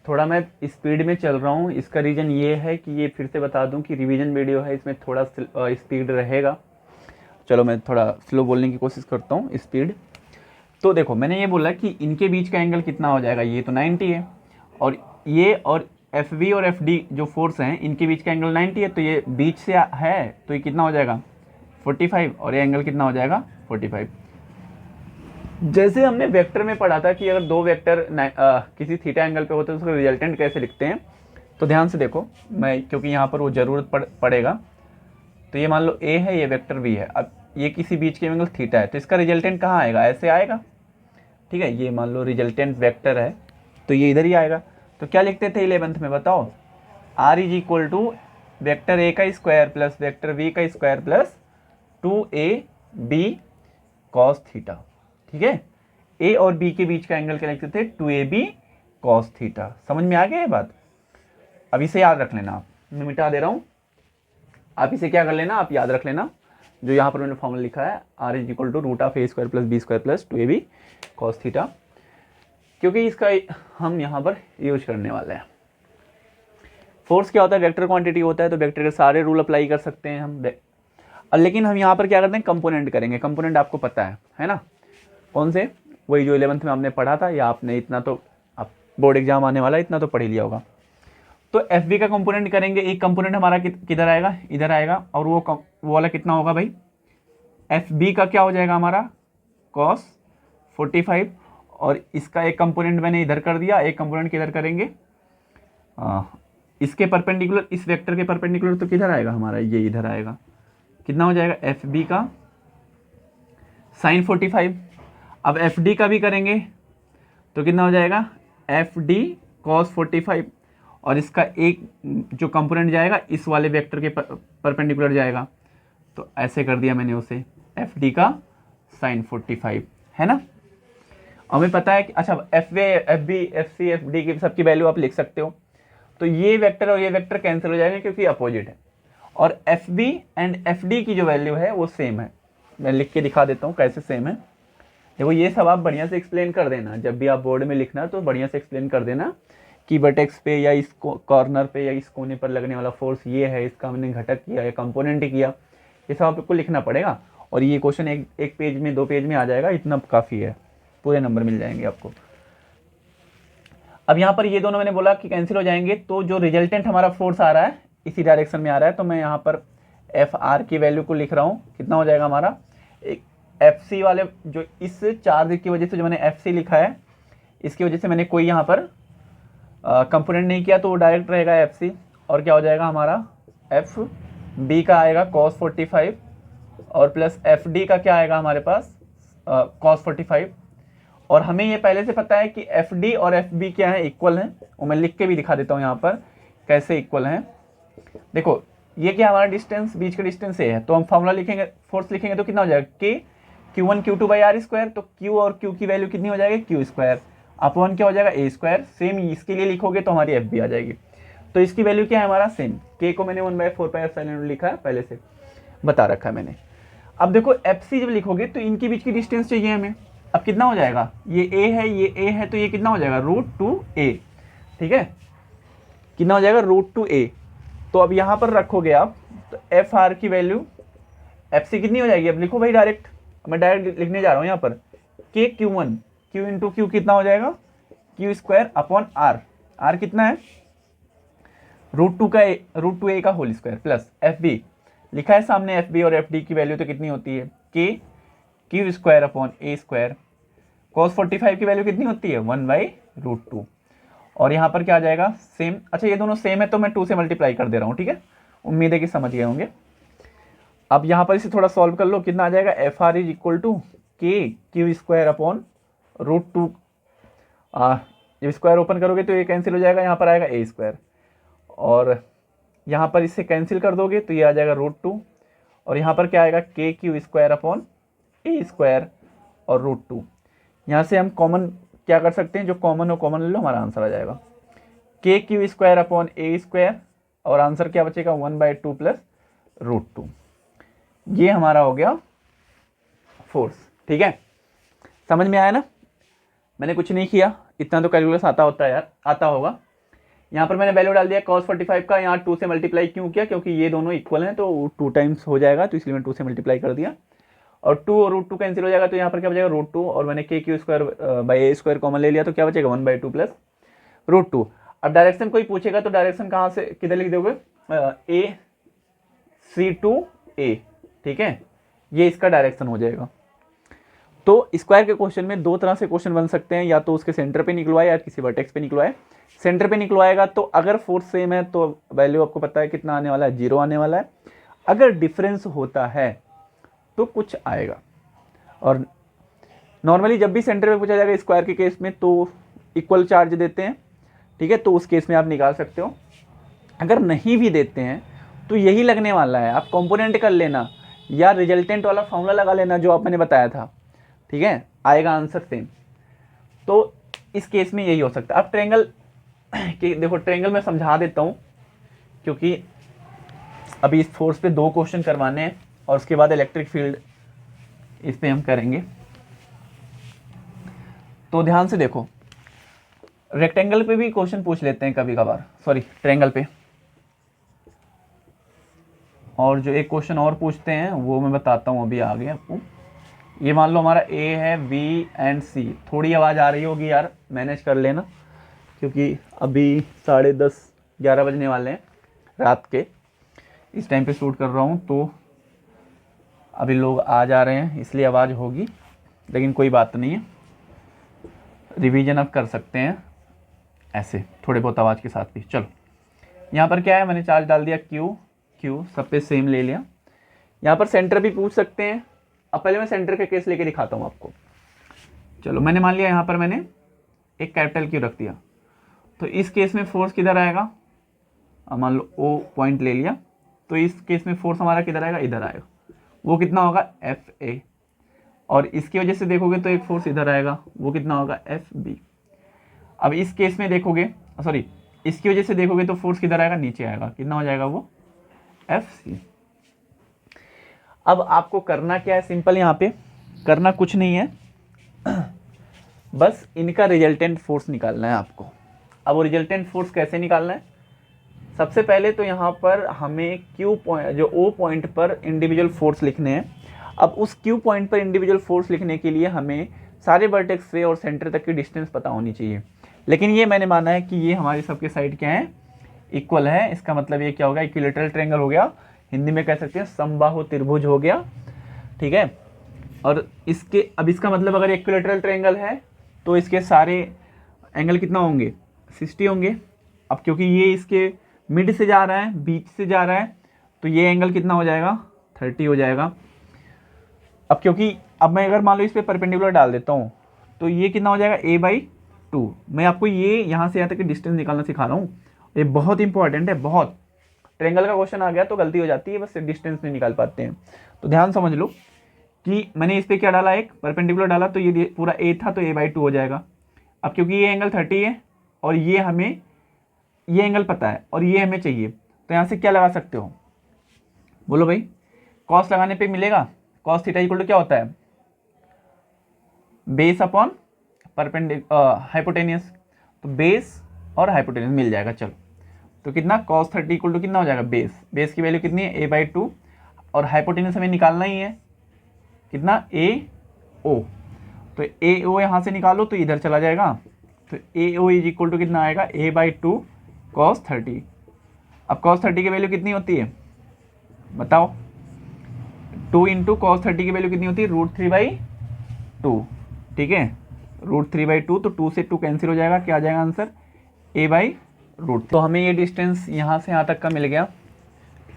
[SPEAKER 1] थोड़ा मैं स्पीड में चल रहा हूँ। इसका रीज़न ये है कि ये फिर से बता दूँ कि रिवीजन वीडियो है, इसमें थोड़ा स्पीड रहेगा। चलो मैं थोड़ा स्लो बोलने की कोशिश करता हूँ, स्पीड। तो देखो मैंने ये बोला कि इनके बीच का एंगल कितना हो जाएगा, ये तो 90 है, और ये और FB और FD जो फोर्स हैं इनके बीच का एंगल 90 है, तो ये बीच से है तो ये कितना हो जाएगा 45, और ये एंगल कितना हो जाएगा 45। जैसे हमने वेक्टर में पढ़ा था कि अगर दो वेक्टर किसी थीटा एंगल पे होते हैं तो उसका रिजल्टेंट कैसे लिखते हैं, तो ध्यान से देखो, मैं क्योंकि यहाँ पर वो ज़रूरत पड़ेगा। तो ये मान लो A है, ये वेक्टर B है। अब ये किसी बीच के एंगल थीटा है, तो इसका रिजल्टेंट कहाँ आएगा, ऐसे आएगा। ठीक है, ये मान लो रिजल्टेंट वेक्टर है तो ये इधर ही आएगा। तो क्या लिखते थे 11th में, बताओ, R is equal to vector A का स्क्वायर प्लस वेक्टर B का square plus 2AB cos theta. ठीक है, A और B के बीच का एंगल क्या लिखते थे, 2AB कॉस थीटा। समझ में आ गया ये बात। अब इसे याद रख लेना, आप, मैं मिटा दे रहा हूँ, आप इसे क्या कर लेना, आप याद रख लेना। जो यहाँ पर मैंने फॉर्मूला लिखा है R is equal to root of A square plus B square plus 2ab cos theta, क्योंकि इसका हम यहाँ पर यूज करने वाले हैं। फोर्स क्या होता है, वेक्टर क्वांटिटी होता है, तो वेक्टर के सारे रूल अप्लाई कर सकते हैं हम। लेकिन हम यहाँ पर क्या करते हैं, कंपोनेंट करेंगे। कंपोनेंट आपको पता है ना, कौन से, वही जो 11th में आपने पढ़ा था, या आपने इतना तो, आप बोर्ड एग्जाम आने वाला है इतना तो पढ़ ही लिया होगा। तो एफ बी का कंपोनेंट करेंगे, एक कंपोनेंट हमारा किधर आएगा, इधर आएगा, और वो वाला कितना होगा भाई, एफ बी का क्या हो जाएगा हमारा कॉस 45, और इसका एक कंपोनेंट मैंने इधर कर दिया, एक कंपोनेंट किधर करेंगे, इसके परपेंडिकुलर, इस वेक्टर के परपेंडिकुलर, तो किधर आएगा हमारा, ये इधर आएगा, कितना हो जाएगा एफ बी का साइन 45। अब एफ डी का भी करेंगे तो कितना हो जाएगा एफ डी कॉस 45, और इसका एक जो कंपोनेंट जाएगा इस वाले वेक्टर के परपेंडिकुलर जाएगा, तो ऐसे कर दिया मैंने उसे, एफ डी का साइन 45, है ना। और हमें पता है कि अच्छा F B F C F D की सबकी वैल्यू आप लिख सकते हो, तो ये वेक्टर और ये वेक्टर कैंसिल हो जाएंगे क्योंकि अपोजिट है, और F B and F D की जो वैल्यू है वो सेम है। मैं लिख के दिखा देता हूँ कैसे सेम है। देखो ये सब आप बढ़िया से एक्सप्लेन कर देना, जब भी आप बोर्ड में लिखना तो बढ़िया से एक्सप्लेन कर देना कि वर्टेक्स पे या इस कॉर्नर पे या इस कोने पर लगने वाला फोर्स ये है, इसका मैंने घटक किया या कंपोनेंट किया, ये सब आपको लिखना पड़ेगा। और ये क्वेश्चन एक पेज में 2 पेज में आ जाएगा, इतना काफ़ी है, पूरे नंबर मिल जाएंगे आपको। अब यहाँ पर ये दोनों मैंने बोला कि कैंसिल हो जाएंगे, तो जो रिजल्टेंट हमारा फोर्स आ रहा है इसी डायरेक्शन में आ रहा है, तो मैं यहाँ पर एफ आर की वैल्यू को लिख रहा हूँ, कितना हो जाएगा हमारा, एक एफ सी वाले जो इस चार्ज की वजह से जो मैंने एफ सी लिखा है, इसकी वजह से मैंने कोई यहाँ पर कंपोनेंट नहीं किया, तो वो डायरेक्ट रहेगा एफ सी, और क्या हो जाएगा हमारा एफ बी का आएगा कॉस 45, और प्लस एफ डी का क्या आएगा हमारे पास कॉस 45। और हमें ये पहले से पता है कि एफ डी और एफ बी क्या है, इक्वल हैं, और मैं लिख के भी दिखा देता हूँ यहाँ पर कैसे इक्वल हैं। देखो ये क्या हमारा डिस्टेंस, बीच का डिस्टेंस ए है, तो हम फॉर्मूला लिखेंगे, फोर्स लिखेंगे तो कितना हो जाएगा के Q1 Q2 by R square, तो Q और Q की वैल्यू कितनी हो जाएगी क्यू स्क्वायर, अपॉन क्या हो जाएगा ए स्क्वायर। सेम इसके लिए लिखोगे तो हमारी एफ बी आ जाएगी, तो इसकी वैल्यू क्या है हमारा सेम, के को मैंने 1/4 लिखा है, पहले से बता रखा है मैंने। अब देखो एफ सी जब लिखोगे तो इनके बीच की डिस्टेंस चाहिए हमें, अब कितना हो जाएगा, ये ए है ये ए है, तो ये कितना हो जाएगा √2a, ठीक है, कितना हो जाएगा √2a। तो अब यहाँ पर रखोगे आप, तो एफ आर की वैल्यू एफ सी कितनी हो जाएगी, अब लिखो भाई डायरेक्ट, मैं डायरेक्ट लिखने जा रहा हूँ यहाँ पर, के Q1 Q इंटू क्यू कितना हो जाएगा Q square upon R, R कितना है √2a का whole square, plus F B लिखा है सामने, एफ बी और एफ डी की वैल्यू तो कितनी होती है K Q square upon A square, cos 45 की वैल्यू कितनी होती है 1/√2, और यहाँ पर क्या आ जाएगा सेम। अच्छा ये दोनों सेम है तो मैं 2 से मल्टीप्लाई कर दे रहा हूँ, ठीक है, उम्मीद है कि समझ गए होंगे। अब यहाँ पर इसे थोड़ा सॉल्व कर लो, कितना आ जाएगा F R is equal to K Q square upon √2, जब स्क्वायर ओपन करोगे तो ये कैंसिल हो जाएगा, यहाँ पर आएगा ए स्क्वायर, और यहाँ पर इसे कैंसिल कर दोगे तो ये आ जाएगा √2, और यहाँ पर क्या आएगा के Q square upon A square और √2। यहाँ से हम कॉमन क्या कर सकते हैं, जो कॉमन हो कॉमन ले लो, हमारा आंसर आ जाएगा के Q square upon A square, और आंसर क्या बचेगा 1/2 प्लस √2। ये हमारा हो गया फोर्स, ठीक है, समझ में आया ना, मैंने कुछ नहीं किया, इतना तो कैलकुलस आता होता है यार, आता होगा। यहाँ पर मैंने वैल्यू डाल दिया cos 45 का, यहाँ 2 से मल्टीप्लाई क्यों किया, क्योंकि ये दोनों इक्वल हैं तो 2 टाइम्स हो जाएगा, तो इसलिए मैं 2 से मल्टीप्लाई कर दिया, और 2 और √2 कैंसिल हो जाएगा, तो यहाँ पर क्या बचेगा √2, और मैंने के Q square by A square common ले लिया, तो क्या बचेगा 1/2 प्लस √2। अब डायरेक्शन कोई पूछेगा तो डायरेक्शन कहाँ से किधर लिख दोगे, AC2A, ठीक है, ये इसका डायरेक्शन हो जाएगा। तो स्क्वायर के क्वेश्चन में 2 तरह से क्वेश्चन बन सकते हैं, या तो उसके सेंटर पे निकलवाए या किसी वर्टेक्स पे निकलवाए। सेंटर पे निकलवाएगा तो अगर फोर्स सेम है तो वैल्यू आपको पता है कितना आने वाला है, 0 आने वाला है। अगर डिफरेंस होता है तो कुछ आएगा, और नॉर्मली जब भी सेंटर पे पूछा जाएगा स्क्वायर के केस में तो इक्वल चार्ज देते हैं, ठीक है, तो उस केस में आप निकाल सकते हो। अगर नहीं भी देते हैं तो यही लगने वाला है, आप कंपोनेंट कर लेना या रिजल्टेंट वाला फॉर्मूला लगा लेना जो आप मैंने बताया था, ठीक है, आएगा आंसर सेम। तो इस केस में यही हो सकता है। अब ट्रायंगल कि देखो ट्रायंगल में समझा देता हूँ, क्योंकि अभी इस फोर्स पे 2 क्वेश्चन करवाने हैं, और उसके बाद इलेक्ट्रिक फील्ड इस पे हम करेंगे। तो ध्यान से देखो, रेक्टेंगल पे भी क्वेश्चन पूछ लेते हैं कभी कभार, सॉरी ट्रायंगल पे, और जो एक क्वेश्चन और पूछते हैं वो मैं बताता हूँ अभी आगे आपको। ये मान लो हमारा ए है, बी एंड सी। थोड़ी आवाज़ आ रही होगी यार, मैनेज कर लेना, क्योंकि अभी 10:30 11 बजने वाले हैं रात के, इस टाइम पे शूट कर रहा हूँ, तो अभी लोग आ जा रहे हैं इसलिए आवाज़ होगी, लेकिन कोई बात नहीं है, रिवीजन अब कर सकते हैं ऐसे थोड़े बहुत आवाज़ के साथ भी। चलो यहाँ पर क्या है, मैंने चार्ज डाल दिया क्यू, सब पे सेम ले लिया। यहाँ पर सेंटर भी पूछ सकते हैं। अब पहले मैं सेंटर का केस लेके दिखाता हूँ आपको। चलो मैंने मान लिया यहाँ पर मैंने एक कैपिटल क्यू रख दिया, तो इस केस में फोर्स किधर आएगा, अब मान लो ओ पॉइंट ले लिया, तो इस केस में फोर्स हमारा किधर आएगा, इधर आएगा। वो कितना होगा, एफ ए। और इसकी वजह से देखोगे तो एक फोर्स इधर आएगा, वो कितना होगा, एफ बी। अब इस केस में देखोगे, सॉरी इसकी वजह से देखोगे तो फोर्स किधर आएगा, नीचे आएगा, कितना हो जाएगा वो, एफ सी। अब आपको करना क्या है, सिंपल, यहाँ पे करना कुछ नहीं है, बस इनका रिजल्टेंट फोर्स निकालना है आपको। अब वो रिजल्टेंट फोर्स कैसे निकालना है, सबसे पहले तो यहाँ पर हमें क्यू पॉइंट, जो ओ पॉइंट पर इंडिविजुअल फोर्स लिखने हैं। अब उस क्यू पॉइंट पर इंडिविजुअल फोर्स लिखने के लिए हमें सारे वर्टेक्स से और सेंटर तक की डिस्टेंस पता होनी चाहिए, लेकिन ये मैंने माना है कि ये हमारे सबके साइड क्या है, इक्वल है। इसका मतलब ये क्या होगा, इक्विलेटरल ट्रायंगल हो गया, हिंदी में कह सकते हैं समबाहु त्रिभुज हो गया, ठीक है। और इसके, अब इसका मतलब अगर इक्विलेटरल ट्रायंगल है तो इसके सारे एंगल कितना होंगे, 60 होंगे। अब क्योंकि ये इसके मिड से जा रहा है, बीच से जा रहा है, तो ये एंगल कितना हो जाएगा, 30 हो जाएगा। अब क्योंकि अब मैं अगर मान लो इस पर परपेंडिकुलर डाल देता हूँ तो ये कितना हो जाएगा, a/2। मैं आपको ये यहाँ से यहाँ तक की डिस्टेंस निकालना सिखा रहा हूँ, ये बहुत इंपॉर्टेंट है, बहुत। ट्रायंगल का क्वेश्चन आ गया तो गलती हो जाती है, बस डिस्टेंस नहीं निकाल पाते हैं। तो ध्यान समझ लो कि मैंने इस पर क्या डाला, एक परपेंडिकुलर डाला, तो ये पूरा a था तो a/2 हो जाएगा। अब क्योंकि ये एंगल 30 है और ये हमें, ये एंगल पता है और ये हमें चाहिए, तो यहाँ से क्या लगा सकते हो, बोलो भाई। कॉस लगाने पे मिलेगा, कॉस थीटा इक्वल टू क्या होता है, बेस अपॉन हाइपोटेनियस, तो बेस और हाइपोटेनियस मिल जाएगा। चलो तो कितना, cos 30 इक्वल टू कितना हो जाएगा, बेस की वैल्यू कितनी है, a/2, और हाइपोटेनियस हमें निकालना ही है, कितना, AO। तो AO यहाँ से निकालो तो इधर चला जाएगा, तो AO इज इक्वल टू कितना आएगा, a/2 cos 30। अब cos 30 की वैल्यू कितनी होती है बताओ, 2 इंटू cos 30 की वैल्यू कितनी होती है, √3/2, ठीक है, √3/2, तो 2 से 2 कैंसिल हो जाएगा, क्या आ जाएगा आंसर, a/√3। तो हमें ये डिस्टेंस यहाँ से यहाँ तक का मिल गया,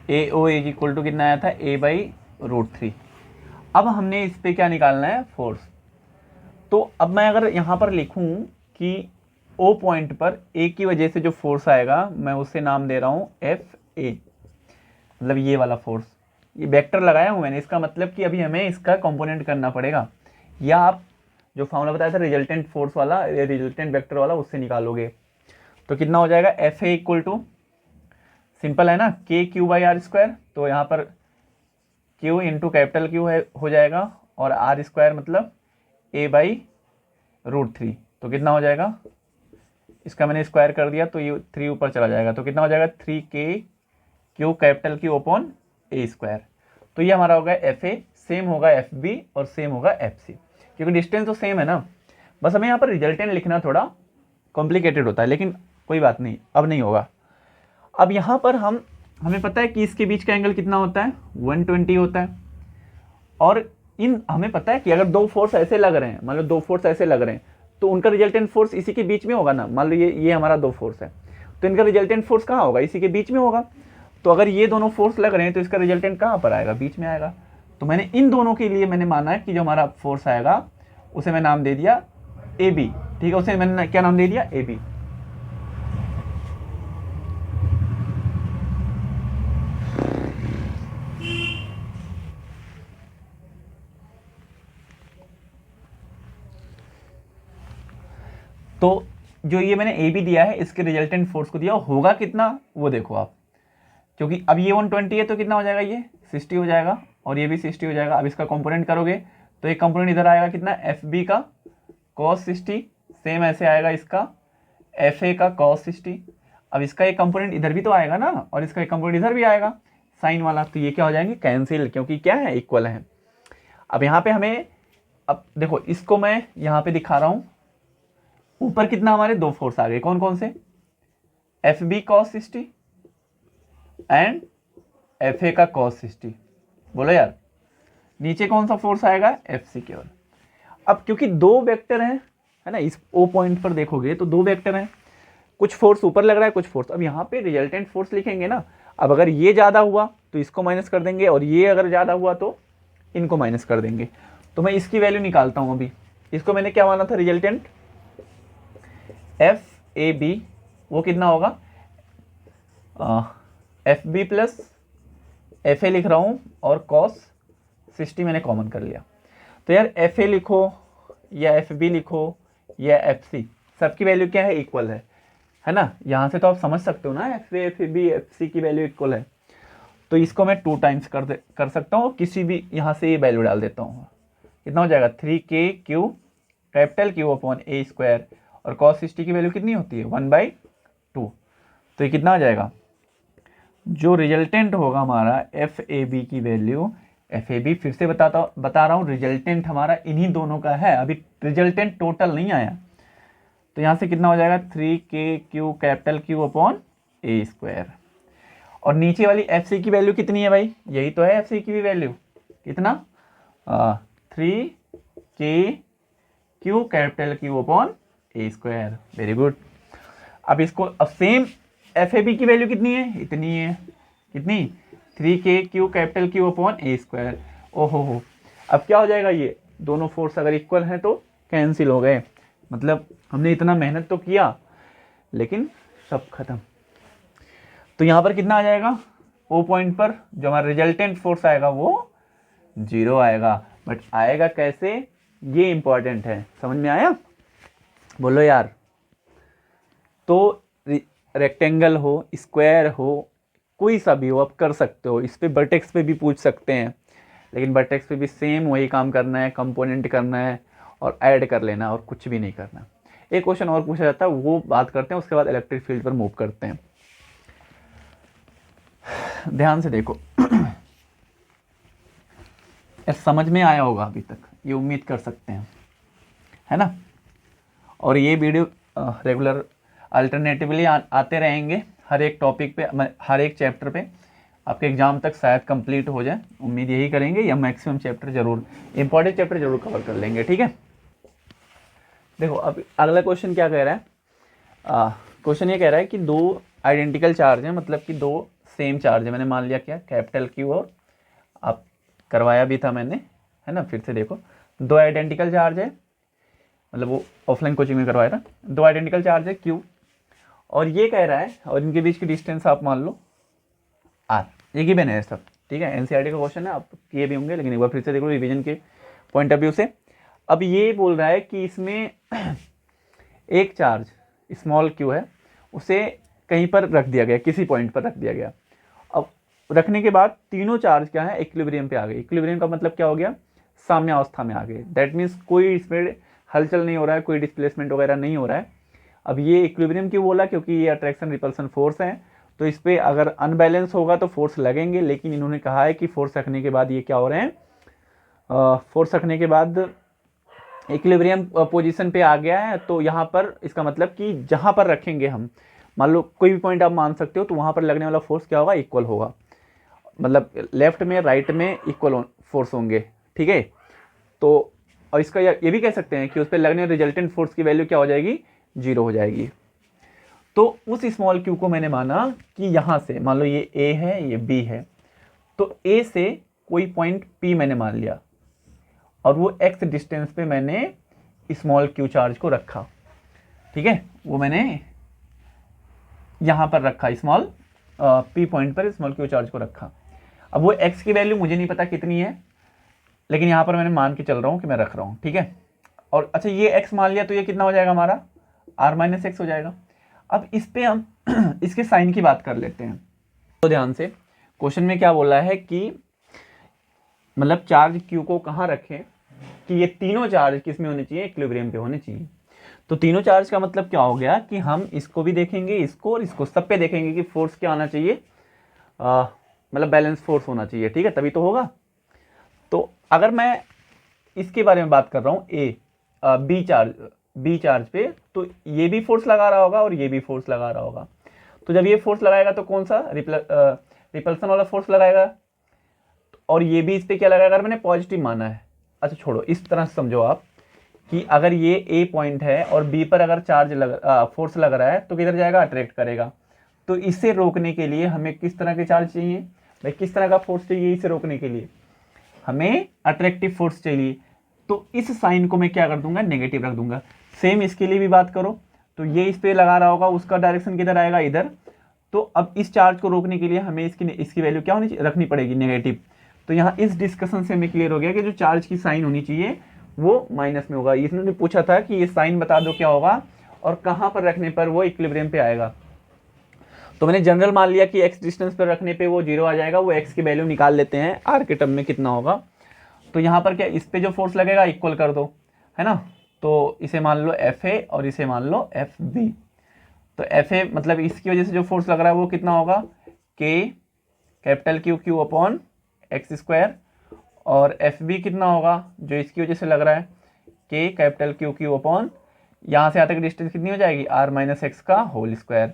[SPEAKER 1] AO इज इक्वल टू कितना आया था, a/√3। अब हमने इस पर क्या निकालना है, फोर्स। तो अब मैं अगर यहाँ पर लिखूँ कि O पॉइंट पर A की वजह से जो फोर्स आएगा, मैं उसे नाम दे रहा हूँ FA, मतलब ये वाला फोर्स, ये वेक्टर लगाया हूँ मैंने, इसका मतलब कि अभी हमें इसका कंपोनेंट करना पड़ेगा, या आप जो फॉर्मूला बताया था रिजल्टेंट फोर्स वाला, रिजल्टेंट वेक्टर वाला, उससे निकालोगे। तो कितना हो जाएगा, FA इक्वल टू, सिंपल है ना, KQ/R², तो यहाँ पर Q इंटू कैपिटल Q है हो जाएगा, और R² मतलब a/√3, तो कितना हो जाएगा, इसका मैंने स्क्वायर कर दिया तो ये 3 ऊपर चला जाएगा, तो कितना हो जाएगा, 3KQ capital Q upon a²। तो ये हमारा होगा FA, सेम होगा FB और सेम होगा FC, क्योंकि डिस्टेंस तो सेम है ना। बस हमें यहाँ पर रिजल्टेंट लिखना थोड़ा कॉम्प्लिकेटेड होता है, लेकिन कोई बात नहीं, अब नहीं होगा। अब यहाँ पर हमें पता है कि इसके बीच का एंगल कितना होता है, 120 होता है, और हमें पता है कि अगर दो फोर्स ऐसे लग रहे हैं, मान लो दो फोर्स ऐसे लग रहे हैं, तो उनका रिजल्टेंट फोर्स इसी के बीच में होगा ना। मान लो ये हमारा दो फोर्स है, तो इनका रिजल्टेंट फोर्स कहाँ होगा, इसी के बीच में होगा। तो अगर ये दोनों फोर्स लग रहे हैं तो इसका रिजल्टेंट कहाँ पर आएगा, बीच में आएगा। तो मैंने इन दोनों के लिए मैंने माना है कि जो हमारा फोर्स आएगा उसे मैं नाम दे दिया AB, ठीक है, उसे मैंने क्या नाम दे दिया, AB। तो जो ये मैंने AB दिया है, इसके रिजल्टेंट फोर्स को दिया, होगा कितना वो देखो आप, क्योंकि अब ये 120 है तो कितना हो जाएगा, ये 60 हो जाएगा, और ये भी 60 हो जाएगा। अब इसका कंपोनेंट करोगे तो एक कंपोनेंट इधर आएगा कितना, एफ बी का cos 60, सेम ऐसे आएगा इसका एफ ए का cos 60। अब इसका एक कंपोनेंट इधर भी तो आएगा ना, और इसका एक कंपोनेंट इधर भी आएगा साइन वाला, तो ये क्या हो जाएंगे, कैंसिल, क्योंकि क्या है, इक्वल है। अब यहाँ पे हमें, अब देखो इसको मैं यहाँ पे दिखा रहा हूँ, ऊपर कितना हमारे दो फोर्स आ गए, कौन कौन से, F B cos 60 and F A का cos 60। बोलो यार, नीचे कौन सा फोर्स आएगा, एफ सी केवल। अब क्योंकि दो वेक्टर हैं, है ना, इस ओ पॉइंट पर देखोगे तो दो वेक्टर हैं, कुछ फोर्स ऊपर लग रहा है, कुछ फोर्स, अब यहाँ पे रिजल्टेंट फोर्स लिखेंगे ना। अब अगर ये ज़्यादा हुआ तो इसको माइनस कर देंगे, और ये अगर ज़्यादा हुआ तो इनको माइनस कर देंगे। तो मैं इसकी वैल्यू निकालता हूँ अभी। इसको मैंने क्या माना था, रिजल्टेंट एफ ए बी, वो कितना होगा, F B plus F A लिख रहा हूँ, और cos 60 मैंने कॉमन कर लिया। तो यार एफ ए लिखो या एफ बी लिखो या एफ सी, सबकी वैल्यू क्या है, इक्वल है ना। यहाँ से तो आप समझ सकते हो ना, F A F B F C की वैल्यू इक्वल है। तो इसको मैं 2 टाइम्स कर सकता हूँ, किसी भी यहाँ से ये वैल्यू डाल देता हूँ। कितना हो जाएगा, 3k Q capital Q upon A square, और cos 60 की वैल्यू कितनी होती है, 1/2। तो ये कितना आ जाएगा, जो रिजल्टेंट होगा हमारा एफ ए बी की वैल्यू, एफ ए बी फिर से बता रहा हूँ, रिजल्टेंट हमारा इन्हीं दोनों का है, अभी रिजल्टेंट टोटल नहीं आया। तो यहाँ से कितना हो जाएगा, 3k Q capital Q upon A square, और नीचे वाली एफ सी की वैल्यू कितनी है भाई, यही तो है एफ सी की भी वैल्यू, कितना, 3k Q capital Q upon A square. Very good. अब इसको, अब सेम एफ ए बी की वैल्यू कितनी है, इतनी है, कितनी, 3k Q capital Q upon A square. ओहो हो, अब क्या हो जाएगा, ये दोनों फोर्स अगर इक्वल हैं तो कैंसिल हो गए, मतलब हमने इतना मेहनत तो किया लेकिन सब खत्म। तो यहाँ पर कितना आ जाएगा, ओ पॉइंट पर जो हमारा रिजल्टेंट फोर्स आएगा वो 0 आएगा। बट आएगा कैसे, ये इंपॉर्टेंट है, समझ में आया, बोलो यार। तो रेक्टेंगल हो, स्क्वायर हो, कोई सा भी हो, आप कर सकते हो। इस पे वर्टेक्स पे भी पूछ सकते हैं, लेकिन वर्टेक्स पे भी सेम वही काम करना है, कंपोनेंट करना है और ऐड कर लेना, और कुछ भी नहीं करना। एक क्वेश्चन और पूछा जाता है, वो बात करते हैं, उसके बाद इलेक्ट्रिक फील्ड पर मूव करते हैं। ध्यान से देखो, समझ में आया होगा अभी तक, ये उम्मीद कर सकते हैं, है ना। और ये वीडियो रेगुलर अल्टरनेटिवली आते रहेंगे, हर एक टॉपिक पे, हर एक चैप्टर पे, आपके एग्जाम तक शायद कंप्लीट हो जाए, उम्मीद यही करेंगे, या मैक्सिमम चैप्टर जरूर, इंपॉर्टेंट चैप्टर जरूर कवर कर लेंगे, ठीक है। देखो अब अगला क्वेश्चन क्या कह रहा है, क्वेश्चन ये कह रहा है कि दो आइडेंटिकल चार्ज हैं, मतलब कि दो सेम चार्ज है, मैंने मान लिया क्या, कैपिटल क्यू, और आप करवाया भी था मैंने, है ना, फिर से देखो, दो आइडेंटिकल चार्ज है, मतलब वो ऑफलाइन कोचिंग में करवाया था, दो आइडेंटिकल चार्ज है क्यू, और ये कह रहा है, और इनके बीच की डिस्टेंस आप मान लो आर, ये गिवन है सब, ठीक है, एनसीईआरटी का क्वेश्चन है, आप किए भी होंगे, लेकिन एक बार फिर से देखो रिवीजन के पॉइंट ऑफ व्यू से। अब ये बोल रहा है कि इसमें एक चार्ज स्मॉल क्यू है, उसे कहीं पर रख दिया गया, किसी पॉइंट पर रख दिया गया। अब रखने के बाद तीनों चार्ज क्या है, इक्विलिब्रियम पे आ गए। इक्विलिब्रियम का मतलब क्या हो गया, साम्यावस्था में आ गए। दैट मीन्स कोई इसमें हलचल नहीं हो रहा है, कोई डिस्प्लेसमेंट वगैरह नहीं हो रहा है। अब ये इक्विलिब्रियम क्यों बोला, क्योंकि ये अट्रैक्शन रिपल्सन फोर्स है, तो इस पर अगर अनबैलेंस होगा तो फोर्स लगेंगे, लेकिन इन्होंने कहा है कि फोर्स रखने के बाद ये क्या हो रहे हैं, फोर्स रखने के बाद इक्विलिब्रियम पोजीशन पे आ गया है। तो यहाँ पर इसका मतलब कि जहाँ पर रखेंगे हम, मान लो कोई भी पॉइंट आप मान सकते हो, तो वहाँ पर लगने वाला फोर्स क्या होगा, इक्वल होगा, मतलब लेफ्ट में राइट में इक्वल फोर्स होंगे, ठीक है। तो और इसका ये भी कह सकते हैं कि उस पर लगने रिजल्टेंट फोर्स की वैल्यू क्या हो जाएगी, 0 हो जाएगी। तो उस स्मॉल क्यू को मैंने माना कि यहाँ से, मान लो ये ए है, ये बी है, तो ए से कोई पॉइंट पी मैंने मान लिया, और वो एक्स डिस्टेंस पे मैंने स्मॉल क्यू चार्ज को रखा, ठीक है, वो मैंने यहाँ पर रखा, स्मॉल पी पॉइंट पर स्मॉल क्यू चार्ज को रखा। अब वो एक्स की वैल्यू मुझे नहीं पता कितनी है, लेकिन यहाँ पर मैंने मान के चल रहा हूँ कि मैं रख रहा हूँ, ठीक है। और अच्छा ये एक्स मान लिया, तो ये कितना हो जाएगा हमारा, आर माइनस एक्स हो जाएगा। अब इस पे हम इसके साइन की बात कर लेते हैं। तो ध्यान से, क्वेश्चन में क्या बोला है कि मतलब चार्ज Q को कहाँ रखें कि ये तीनों चार्ज किस में होने चाहिए, इक्विलिब्रियम पे होने चाहिए। तो तीनों चार्ज का मतलब क्या हो गया कि हम इसको भी देखेंगे, इसको और इसको, सब पे देखेंगे कि फोर्स क्या आना चाहिए, मतलब बैलेंस फोर्स होना चाहिए, ठीक है, तभी तो होगा। तो अगर मैं इसके बारे में बात कर रहा हूँ बी चार्ज पे, तो ये भी फोर्स लगा रहा होगा और ये भी फोर्स लगा रहा होगा। तो जब ये फोर्स लगाएगा तो कौन सा, रिपल्सन वाला फोर्स लगाएगा, और ये भी इस पे क्या लगाएगा, अगर मैंने पॉजिटिव माना है। अच्छा छोड़ो, इस तरह से समझो आप कि अगर ये ए पॉइंट है और बी पर अगर फोर्स लग रहा है तो किधर जाएगा, अट्रैक्ट करेगा। तो इसे रोकने के लिए हमें किस तरह के चार्ज चाहिए भाई, किस तरह का फोर्स चाहिए इसे रोकने के लिए, हमें अट्रैक्टिव फोर्स चाहिए। तो इस साइन को मैं क्या कर दूंगा, नेगेटिव रख दूंगा। सेम इसके लिए भी बात करो, तो ये इस पे लगा रहा होगा, उसका डायरेक्शन किधर आएगा, इधर। तो अब इस चार्ज को रोकने के लिए हमें इसकी वैल्यू क्या होनी रखनी पड़ेगी, नेगेटिव। तो यहाँ इस डिस्कशन से हमें क्लियर हो गया कि जो चार्ज की साइन होनी चाहिए वो माइनस में होगा। इसने पूछा था कि ये साइन बता दो क्या होगा और कहाँ पर रखने पर वो इक्विलिब्रियम पे आएगा। तो मैंने जनरल मान लिया कि x डिस्टेंस पर रखने पे वो 0 आ जाएगा। वो x की वैल्यू निकाल लेते हैं r के टर्म में कितना होगा। तो यहाँ पर क्या, इस पे जो फोर्स लगेगा इक्वल कर दो, है ना। तो इसे मान लो FA और इसे मान लो FB। तो FA मतलब इसकी वजह से जो फोर्स लग रहा है वो कितना होगा, K capital Q upon x square, और FB कितना होगा जो इसकी वजह से लग रहा है, K कैपिटल Q अपॉन, यहाँ से यहाँ तक डिस्टेंस कितनी हो जाएगी, R माइनस एक्स का होल स्क्वायर।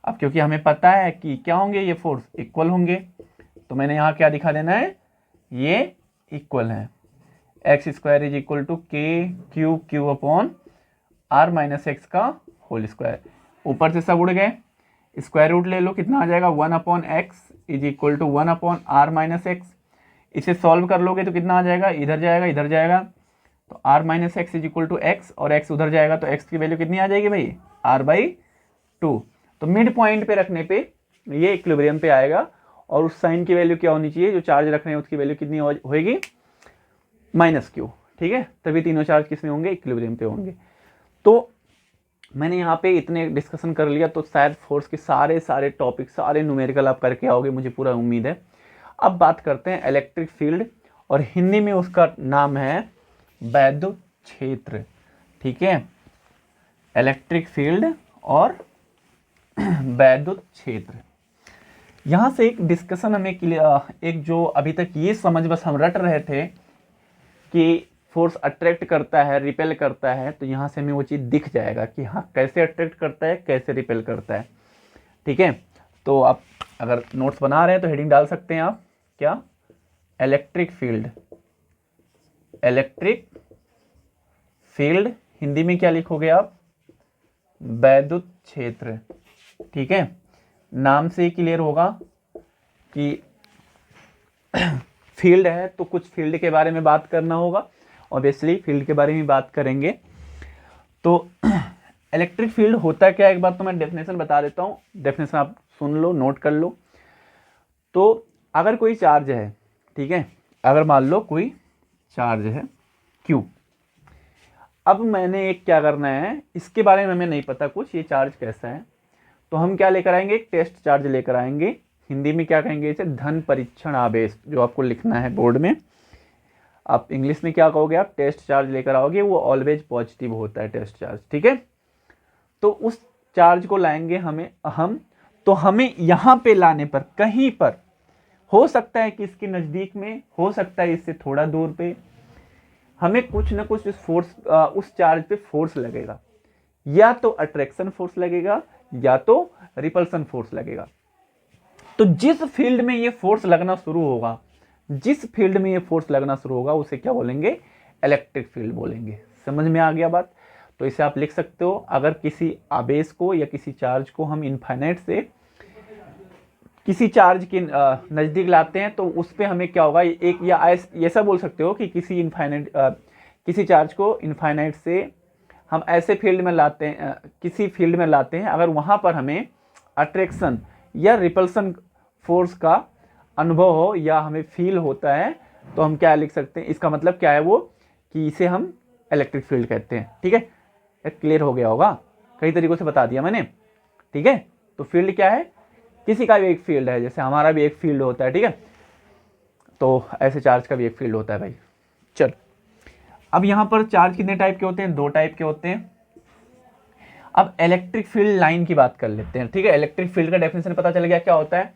[SPEAKER 1] अब क्योंकि हमें पता है कि क्या होंगे ये फोर्स, इक्वल होंगे, तो मैंने यहाँ क्या दिखा देना है, ये इक्वल है। X square is equal to K upon R minus X का होल स्क्वायर। ऊपर से सब उड़ गए, स्क्वायर रूट ले लो, कितना आ जाएगा, 1 upon X is equal to 1 upon R minus X. इसे सॉल्व कर लोगे तो कितना आ जाएगा, इधर जाएगा इधर जाएगा, तो R minus X is equal to X, और x उधर जाएगा तो x की वैल्यू कितनी आ जाएगी भाई, R/2। तो मिड पॉइंट पे रखने पे ये इक्विलिब्रियम पे आएगा, और उस साइन की वैल्यू क्या होनी चाहिए, जो चार्ज रख रहे हैं उसकी वैल्यू कितनी होगी, -q, ठीक है। तभी तीनों चार्ज किस में होंगे, इक्विलिब्रियम पे होंगे। तो मैंने यहाँ पे इतने डिस्कशन कर लिया, तो शायद फोर्स के सारे टॉपिक, सारे न्यूमेरिकल आप करके आओगे, मुझे पूरा उम्मीद है। अब बात करते हैं इलेक्ट्रिक फील्ड, और हिंदी में उसका नाम है वैद्युत क्षेत्र, ठीक है। इलेक्ट्रिक फील्ड और वैद्युत क्षेत्र, यहाँ से एक डिस्कशन हमें एक जो अभी तक ये समझ बस हम रट रहे थे कि फोर्स अट्रैक्ट करता है, रिपेल करता है, तो यहाँ से हमें वो चीज़ दिख जाएगा कि हाँ कैसे अट्रैक्ट करता है, कैसे रिपेल करता है, ठीक है। तो आप अगर नोट्स बना रहे हैं तो हेडिंग डाल सकते हैं आप, क्या, electric field. Electric field Hindi में क्या लिखोगे आप, वैद्युत क्षेत्र, ठीक है। नाम से ही क्लियर होगा कि फील्ड है तो कुछ फील्ड के बारे में बात करना होगा, ऑब्वियसली फील्ड के बारे में बात करेंगे। तो इलेक्ट्रिक फील्ड होता क्या है, एक बार तो मैं डेफिनेशन बता देता हूँ, डेफिनेशन आप सुन लो, नोट कर लो। तो अगर कोई चार्ज है, ठीक है, अगर मान लो कोई चार्ज है Q, अब मैंने एक क्या करना है, इसके बारे में हमें नहीं पता कुछ, ये चार्ज कैसा है, तो हम क्या लेकर आएंगे, एक टेस्ट चार्ज लेकर आएंगे। हिंदी में क्या कहेंगे इसे, धन परीक्षण आवेश, जो आपको लिखना है बोर्ड में। आप इंग्लिश में क्या कहोगे, आप टेस्ट चार्ज लेकर आओगे, वो ऑलवेज पॉजिटिव होता है टेस्ट चार्ज, ठीक है। तो उस चार्ज को लाएंगे तो हमें यहाँ पे लाने पर, कहीं पर हो सकता है कि इसके नज़दीक में, हो सकता है इससे थोड़ा दूर पे, हमें कुछ ना कुछ उस चार्ज पे फोर्स लगेगा, या तो अट्रैक्शन फोर्स लगेगा या तो रिपल्सन फोर्स लगेगा। तो जिस फील्ड में ये फोर्स लगना शुरू होगा, जिस फील्ड में ये फोर्स लगना शुरू होगा, उसे क्या बोलेंगे, इलेक्ट्रिक फील्ड बोलेंगे। समझ में आ गया बात। तो इसे आप लिख सकते हो, अगर किसी आवेश को या किसी चार्ज को हम इनफाइनाइट से किसी चार्ज के नज़दीक लाते हैं, तो उस पर हमें क्या होगा, एक या ऐसा बोल सकते हो कि किसी चार्ज को इनफाइनाइट से हम ऐसे फील्ड में लाते हैं, किसी फील्ड में लाते हैं, अगर वहाँ पर हमें अट्रैक्शन या रिपल्सन फोर्स का अनुभव हो या हमें फील होता है, तो हम क्या लिख सकते हैं, इसका मतलब क्या है वो, कि इसे हम इलेक्ट्रिक फील्ड कहते हैं, ठीक है। क्लियर हो गया होगा, कई तरीकों से बता दिया मैंने, ठीक है। तो फील्ड क्या है, किसी का भी एक फील्ड है, जैसे हमारा भी एक फील्ड होता है, ठीक है। तो ऐसे चार्ज का भी एक फील्ड होता है भाई। चल, अब यहाँ पर चार्ज कितने टाइप के होते हैं? 2 टाइप के होते हैं। अब इलेक्ट्रिक फील्ड लाइन की बात कर लेते हैं, ठीक है। इलेक्ट्रिक फील्ड का डेफिनेशन पता चल गया क्या होता है,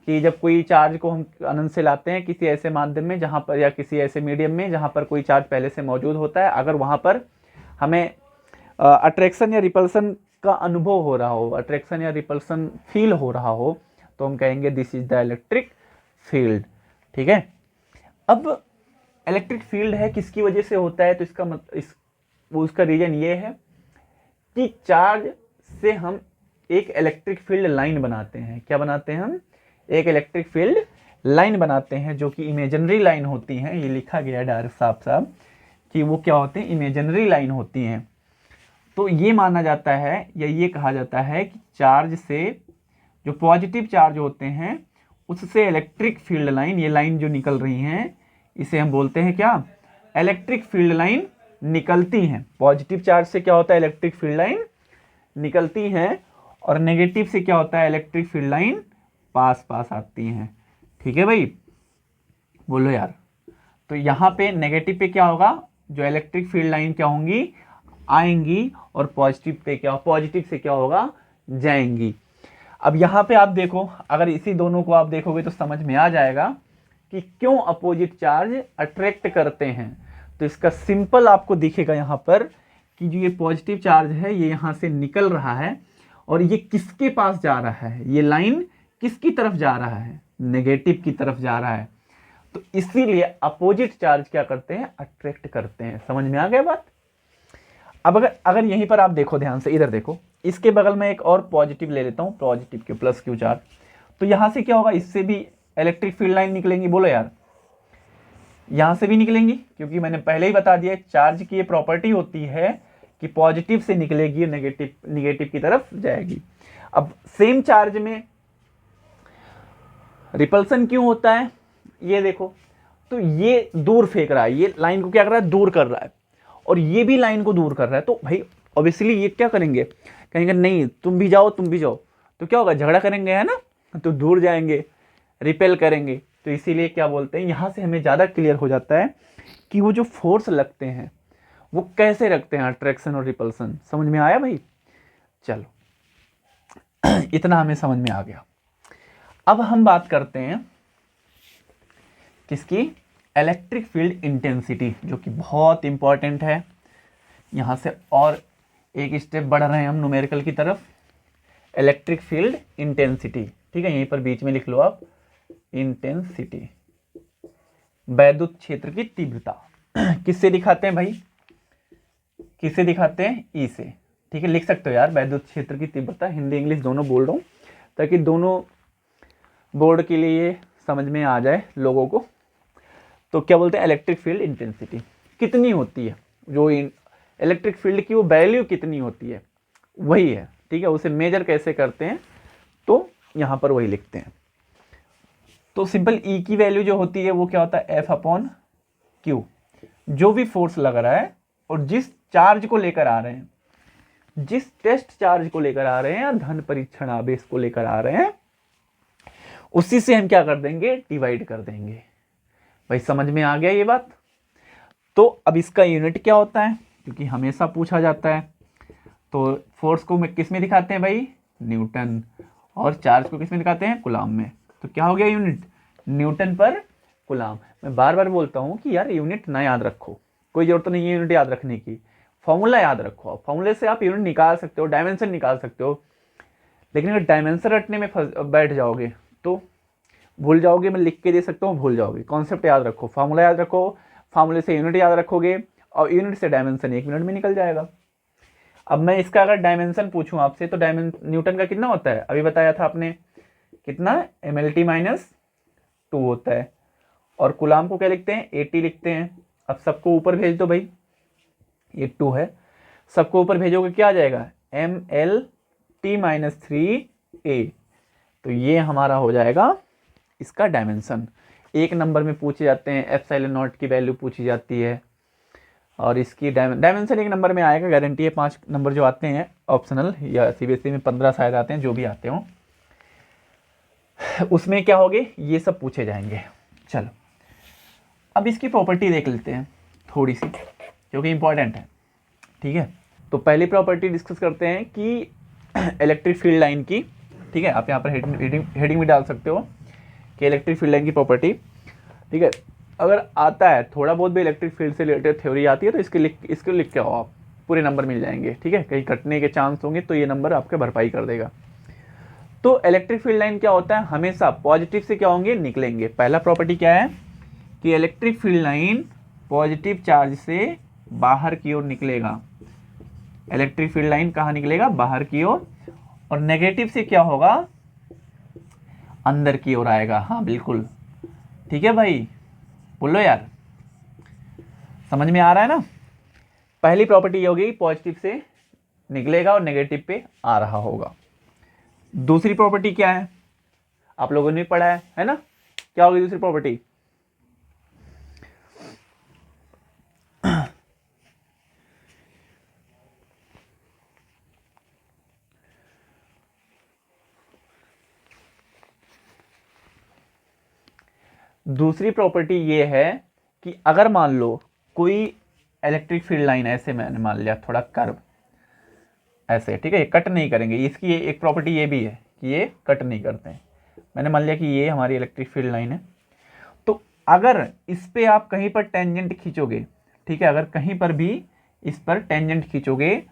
[SPEAKER 1] कि जब कोई चार्ज को हम अनंत से लाते हैं किसी ऐसे माध्यम में जहाँ पर, या किसी ऐसे मीडियम में जहाँ पर कोई चार्ज पहले से मौजूद होता है, अगर वहाँ पर हमें अट्रैक्शन या रिपल्सन का अनुभव हो रहा हो, अट्रैक्शन या रिपल्सन फील हो रहा हो, तो हम कहेंगे this is the electric field, ठीक है। अब इलेक्ट्रिक फील्ड है किसकी वजह से होता है, तो उसका रीजन ये है कि चार्ज से हम एक इलेक्ट्रिक फील्ड लाइन बनाते हैं। क्या बनाते हैं हम? एक इलेक्ट्रिक फील्ड लाइन बनाते हैं, जो कि इमेजिनरी लाइन होती हैं। ये लिखा गया है डायरेक्ट साफ साफ कि वो क्या होते हैं, इमेजिनरी लाइन होती हैं। तो ये माना जाता है या ये कहा जाता है कि चार्ज से, जो पॉजिटिव चार्ज होते हैं उससे इलेक्ट्रिक फील्ड लाइन, ये लाइन जो निकल रही हैं, इसे हम बोलते हैं क्या? इलेक्ट्रिक फील्ड लाइन निकलती हैं। पॉजिटिव चार्ज से क्या होता है? इलेक्ट्रिक फील्ड लाइन निकलती हैं। और नेगेटिव से क्या होता है? इलेक्ट्रिक फील्ड लाइन पास पास आती हैं, ठीक है भाई, बोलो यार। तो यहाँ पे नेगेटिव पे क्या होगा? जो इलेक्ट्रिक फील्ड लाइन क्या होंगी? आएंगी। और पॉजिटिव पे क्या, पॉजिटिव से क्या होगा? जाएंगी। अब यहाँ पे आप देखो, अगर इसी दोनों को आप देखोगे तो समझ में आ जाएगा कि क्यों अपोजिट चार्ज अट्रैक्ट करते हैं। तो इसका सिंपल आपको दिखेगा यहाँ पर कि जो ये पॉजिटिव चार्ज है ये यहाँ से निकल रहा है और ये किसके पास जा रहा है? ये लाइन किसकी तरफ जा रहा है? नेगेटिव की तरफ जा रहा है। तो इसीलिए अपोजिट चार्ज क्या करते हैं? अट्रैक्ट करते हैं। समझ में आ गया बात? अब अगर यहीं पर आप देखो, ध्यान से इधर देखो, इसके बगल में एक और पॉजिटिव ले लेता हूं, पॉजिटिव के प्लस क्यू चार्ज। तो यहां से क्या होगा? इससे भी इलेक्ट्रिक फील्ड लाइन निकलेंगी। बोलो यार, यहां से भी निकलेंगी, क्योंकि मैंने पहले ही बता दिया चार्ज की ये प्रॉपर्टी होती है कि पॉजिटिव से निकलेगी, नेगेटिव की तरफ जाएगी। अब सेम चार्ज में रिपल्सन क्यों होता है? ये देखो, तो ये दूर फेंक रहा है, ये लाइन को क्या कर रहा है? दूर कर रहा है। और ये भी लाइन को दूर कर रहा है। तो भाई ऑब्वियसली ये क्या करेंगे? कहेंगे नहीं तुम भी जाओ, तुम भी जाओ। तो क्या होगा? झगड़ा करेंगे, है ना? तो दूर जाएंगे, रिपेल करेंगे। तो इसीलिए क्या बोलते हैं, यहां से हमें ज्यादा क्लियर हो जाता है कि वो जो फोर्स लगते हैं वो कैसे रखते हैं, अट्रैक्शन और रिपल्सन। समझ में आया भाई? चलो इतना हमें समझ में आ गया। अब हम बात करते हैं किसकी? इलेक्ट्रिक फील्ड इंटेंसिटी, जो कि बहुत इंपॉर्टेंट है। यहां से और एक स्टेप बढ़ रहे हैं हम न्यूमेरिकल की तरफ। इलेक्ट्रिक फील्ड इंटेंसिटी, ठीक है, यहीं पर बीच में लिख लो आप, इंटेंसिटी, वैद्युत क्षेत्र की तीव्रता। किससे दिखाते हैं भाई? किससे दिखाते हैं? ई से, ठीक है। लिख सकते हो यार, वैद्युत क्षेत्र की तीव्रता। हिंदी इंग्लिश दोनों बोल रहा हूं ताकि दोनों बोर्ड के लिए समझ में आ जाए लोगों को। तो क्या बोलते हैं? इलेक्ट्रिक फील्ड इंटेंसिटी कितनी होती है, जो इलेक्ट्रिक फील्ड की वो वैल्यू कितनी होती है, वही है, ठीक है। उसे मेजर कैसे करते हैं, तो यहां पर वही लिखते हैं। तो सिंपल ई की वैल्यू जो होती है वो क्या होता है? F upon Q. जो भी फोर्स लग रहा है और जिस चार्ज को लेकर आ रहे हैं, जिस टेस्ट चार्ज को लेकर आ रहे हैं या धन परीक्षण आवेश को लेकर आ रहे हैं, उसी से हम क्या कर देंगे? डिवाइड कर देंगे। भाई समझ में आ गया ये बात? तो अब इसका यूनिट क्या होता है, क्योंकि हमेशा पूछा जाता है। तो फोर्स को किस में दिखाते हैं भाई? न्यूटन। और चार्ज को किस में दिखाते हैं? कूलाम में। तो क्या हो गया यूनिट? न्यूटन पर कूलाम। मैं बार बार बोलता हूं कि यार यूनिट ना याद रखो, कोई जरूरत नहीं है यूनिट याद रखने की, फॉर्मूला याद रखो। फॉर्मूले से आप यूनिट निकाल सकते हो, डायमेंशन निकाल सकते हो। लेकिन अगर डायमेंशन रटने में बैठ जाओगे तो भूल जाओगे। मैं लिख के दे सकता हूँ, भूल जाओगे। कॉन्सेप्ट याद रखो, फार्मूला याद रखो, फार्मूले से यूनिट याद रखोगे और यूनिट से डायमेंशन 1 मिनट में निकल जाएगा। अब मैं इसका अगर डायमेंशन पूछूं आपसे, तो न्यूटन का कितना होता है? अभी बताया था आपने, कितना? mLt माइनस 2 होता है। और कूलाम को क्या लिखते हैं? 80 लिखते हैं। अब सबको ऊपर भेज दो भाई, ये 2 है, सबको ऊपर भेजोगे क्या आ जाएगा? mLt minus 3a। तो ये हमारा हो जाएगा इसका डायमेंशन। 1 नंबर में पूछे जाते हैं, एप्सिलॉन नॉट की वैल्यू पूछी जाती है, और इसकी डायमेंशन 1 नंबर में आएगा, गारंटी है। 5 नंबर जो आते हैं ऑप्शनल या सीबीएसई में 15 शायद आते हैं, जो भी आते हो, उसमें क्या होगे? ये सब पूछे जाएंगे। चलो अब इसकी प्रॉपर्टी देख लेते हैं थोड़ी सी, क्योंकि इंपॉर्टेंट है। ठीक है, तो पहली प्रॉपर्टी डिस्कस करते हैं कि इलेक्ट्रिक फील्ड लाइन की। ठीक है, आप यहाँ पर हेडिंग भी डाल सकते हो कि इलेक्ट्रिक फील्ड लाइन की प्रॉपर्टी। ठीक है, अगर आता है थोड़ा बहुत भी इलेक्ट्रिक फील्ड से रिलेटेड थ्योरी आती है तो इसको लिख के आओ, आप पूरे नंबर मिल जाएंगे। ठीक है, कहीं कटने के चांस होंगे तो ये नंबर आपके भरपाई कर देगा। तो इलेक्ट्रिक फील्ड लाइन क्या होता है, हमेशा पॉजिटिव से क्या होंगे, निकलेंगे। पहला प्रॉपर्टी क्या है कि electric field line positive charge से बाहर की ओर निकलेगा। इलेक्ट्रिक फील्ड लाइन कहाँ निकलेगा, बाहर की ओर, और नेगेटिव से क्या होगा, अंदर की ओर आएगा। हाँ बिल्कुल, ठीक है भाई, बोलो यार, समझ में आ रहा है ना। पहली प्रॉपर्टी ये होगी पॉजिटिव से निकलेगा और नेगेटिव पे आ रहा होगा। दूसरी प्रॉपर्टी क्या है, आप लोगों ने भी पढ़ा है ना, क्या होगी दूसरी प्रॉपर्टी, दूसरी प्रॉपर्टी ये है कि अगर मान लो कोई इलेक्ट्रिक फील्ड लाइन ऐसे मैंने मान लिया थोड़ा कर्व ऐसे, ठीक है, ये कट नहीं करेंगे, इसकी एक प्रॉपर्टी ये भी है कि ये कट नहीं करते हैं। मैंने मान लिया कि ये हमारी इलेक्ट्रिक फील्ड लाइन है, तो अगर इस पे आप कहीं पर टेंजेंट खींचोगे, ठीक है, अगर कहीं पर भी इस पर टेंजेंट खींचोगे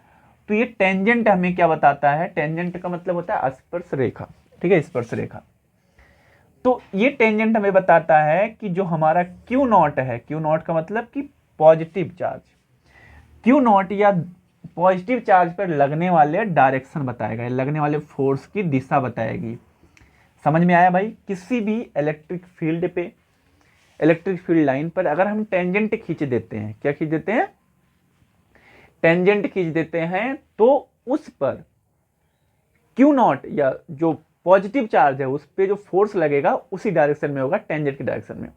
[SPEAKER 1] तो ये टेंजेंट हमें क्या बताता है, टेंजेंट का मतलब होता है स्पर्श रेखा। ठीक है, स्पर्श रेखा। तो ये टेंजेंट हमें बताता है कि जो हमारा क्यू नॉट है, क्यू नॉट का मतलब कि पॉजिटिव चार्ज, क्यू नॉट या पॉजिटिव चार्ज पर लगने वाले डायरेक्शन बताएगा, लगने वाले फोर्स की दिशा बताएगी। समझ में आया भाई। किसी भी इलेक्ट्रिक फील्ड पे, इलेक्ट्रिक फील्ड लाइन पर अगर हम टेंजेंट खींच देते हैं, क्या खींच देते हैं, टेंजेंट खींच देते हैं, तो उस पर क्यू नॉट या जो पॉजिटिव चार्ज है उस पे जो फोर्स लगेगा उसी डायरेक्शन में होगा, टेंजेंट की डायरेक्शन में।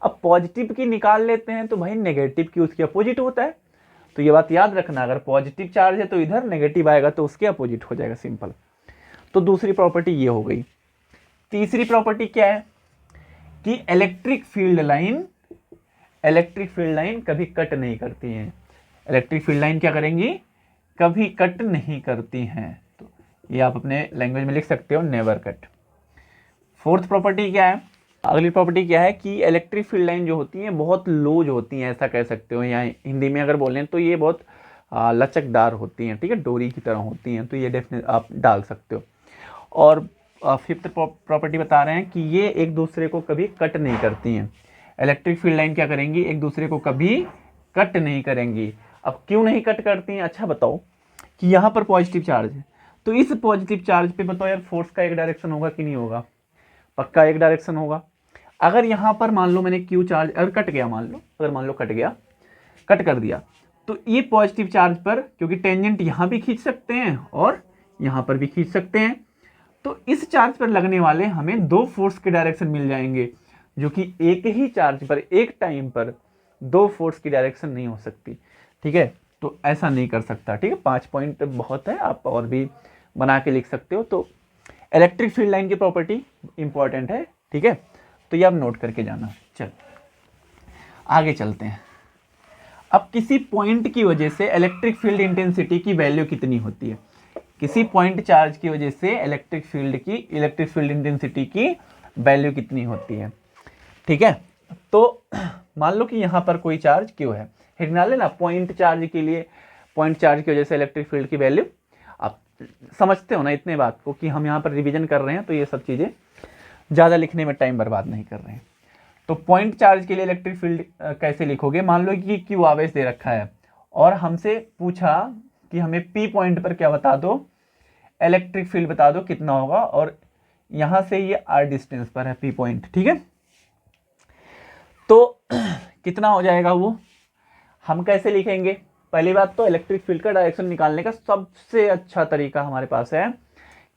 [SPEAKER 1] अब पॉजिटिव की निकाल लेते हैं तो भाई नेगेटिव की उसके अपोजिट होता है, तो ये बात याद रखना, अगर पॉजिटिव चार्ज है तो इधर, नेगेटिव आएगा तो उसके अपोजिट हो जाएगा, सिंपल। तो दूसरी प्रॉपर्टी ये हो गई। तीसरी प्रॉपर्टी क्या है कि इलेक्ट्रिक फील्ड लाइन कभी कट नहीं करती है। इलेक्ट्रिक फील्ड लाइन क्या करेंगी, कभी कट नहीं करती हैं। तो ये आप अपने लैंग्वेज में लिख सकते हो, नेवर कट। फोर्थ प्रॉपर्टी क्या है, अगली प्रॉपर्टी क्या है कि इलेक्ट्रिक फील्ड लाइन जो होती हैं बहुत लूज होती हैं, ऐसा कह सकते हो, या हिंदी में अगर बोलें तो ये बहुत लचकदार होती हैं। ठीक है, डोरी की तरह होती हैं, तो ये डेफिनेट आप डाल सकते हो। और फिफ्थ प्रॉपर्टी बता रहे हैं कि ये एक दूसरे को कभी कट नहीं करती हैं। इलेक्ट्रिक फील्ड लाइन क्या करेंगी, एक दूसरे को कभी कट नहीं करेंगी। अब क्यों नहीं कट करती हैं, अच्छा बताओ, कि यहाँ पर पॉजिटिव चार्ज है, तो इस पॉजिटिव चार्ज पे बताओ यार फोर्स का एक डायरेक्शन होगा कि नहीं होगा, पक्का एक डायरेक्शन होगा। अगर यहाँ पर मान लो मैंने क्यू चार्ज अगर कट गया, अगर मान लो कट गया, कट कर दिया, तो ये पॉजिटिव चार्ज पर, क्योंकि टेंजेंट यहाँ भी खींच सकते हैं और यहाँ पर भी खींच सकते हैं, तो इस चार्ज पर लगने वाले हमें दो फोर्स के डायरेक्शन मिल जाएंगे, जो कि एक ही चार्ज पर एक टाइम पर दो फोर्स की डायरेक्शन नहीं हो सकती। ठीक है, तो ऐसा नहीं कर सकता। ठीक है, 5 पॉइंट बहुत है, आप और भी बना के लिख सकते हो। तो इलेक्ट्रिक फील्ड लाइन की प्रॉपर्टी इंपॉर्टेंट है। ठीक है, तो ये आप नोट करके जाना। चल आगे चलते हैं। अब किसी पॉइंट की वजह से इलेक्ट्रिक फील्ड इंटेंसिटी की वैल्यू कितनी होती है, किसी पॉइंट चार्ज की वजह से इलेक्ट्रिक फील्ड इंटेंसिटी की वैल्यू कितनी होती है। ठीक है, तो मान लो कि यहाँ पर कोई चार्ज क्यों है, हेडिंग डाल लेना, पॉइंट चार्ज के लिए, पॉइंट चार्ज की वजह से इलेक्ट्रिक फील्ड की वैल्यू। आप समझते हो ना इतने बात को कि हम यहाँ पर रिवीजन कर रहे हैं, तो ये सब चीज़ें ज़्यादा लिखने में टाइम बर्बाद नहीं कर रहे हैं। तो पॉइंट चार्ज के लिए इलेक्ट्रिक फील्ड कैसे लिखोगे, मान लो कि क्यू आवेश दे रखा है और हमसे पूछा कि हमें पी पॉइंट पर क्या बता दो, इलेक्ट्रिक फील्ड बता दो कितना होगा, और यहाँ से ये आर डिस्टेंस पर है पी पॉइंट। ठीक है, तो कितना हो जाएगा वो हम कैसे लिखेंगे। पहली बात तो इलेक्ट्रिक फील्ड का डायरेक्शन निकालने का सबसे अच्छा तरीका हमारे पास है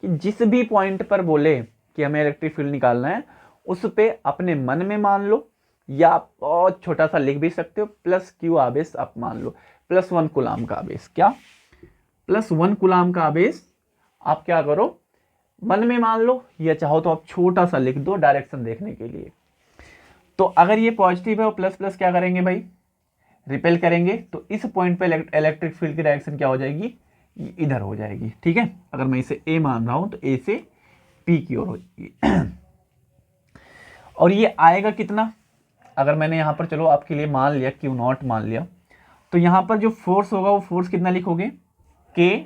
[SPEAKER 1] कि जिस भी पॉइंट पर बोले कि हमें इलेक्ट्रिक फील्ड निकालना है, उस पे अपने मन में मान लो, या बहुत छोटा सा लिख भी सकते हो, प्लस क्यू आवेश आप मान लो, +1 कूलाम का आवेश, क्या +1 कूलाम का आवेश आप क्या करो, मन में मान लो, या चाहो तो आप छोटा सा लिख दो डायरेक्शन देखने के लिए। तो अगर ये पॉजिटिव है और प्लस प्लस क्या करेंगे भाई, रिपेल करेंगे, तो इस पॉइंट पे इलेक्ट्रिक फील्ड की डायरेक्शन क्या हो जाएगी, इधर हो जाएगी। ठीक है, अगर मैं इसे ए मान रहा हूं तो ए से पी की ओर हो जाएगी। और ये आएगा कितना, अगर मैंने यहाँ पर चलो आपके लिए मान लिया क्यू नॉट मान लिया, तो यहाँ पर जो फोर्स होगा वो फोर्स कितना लिखोगे, K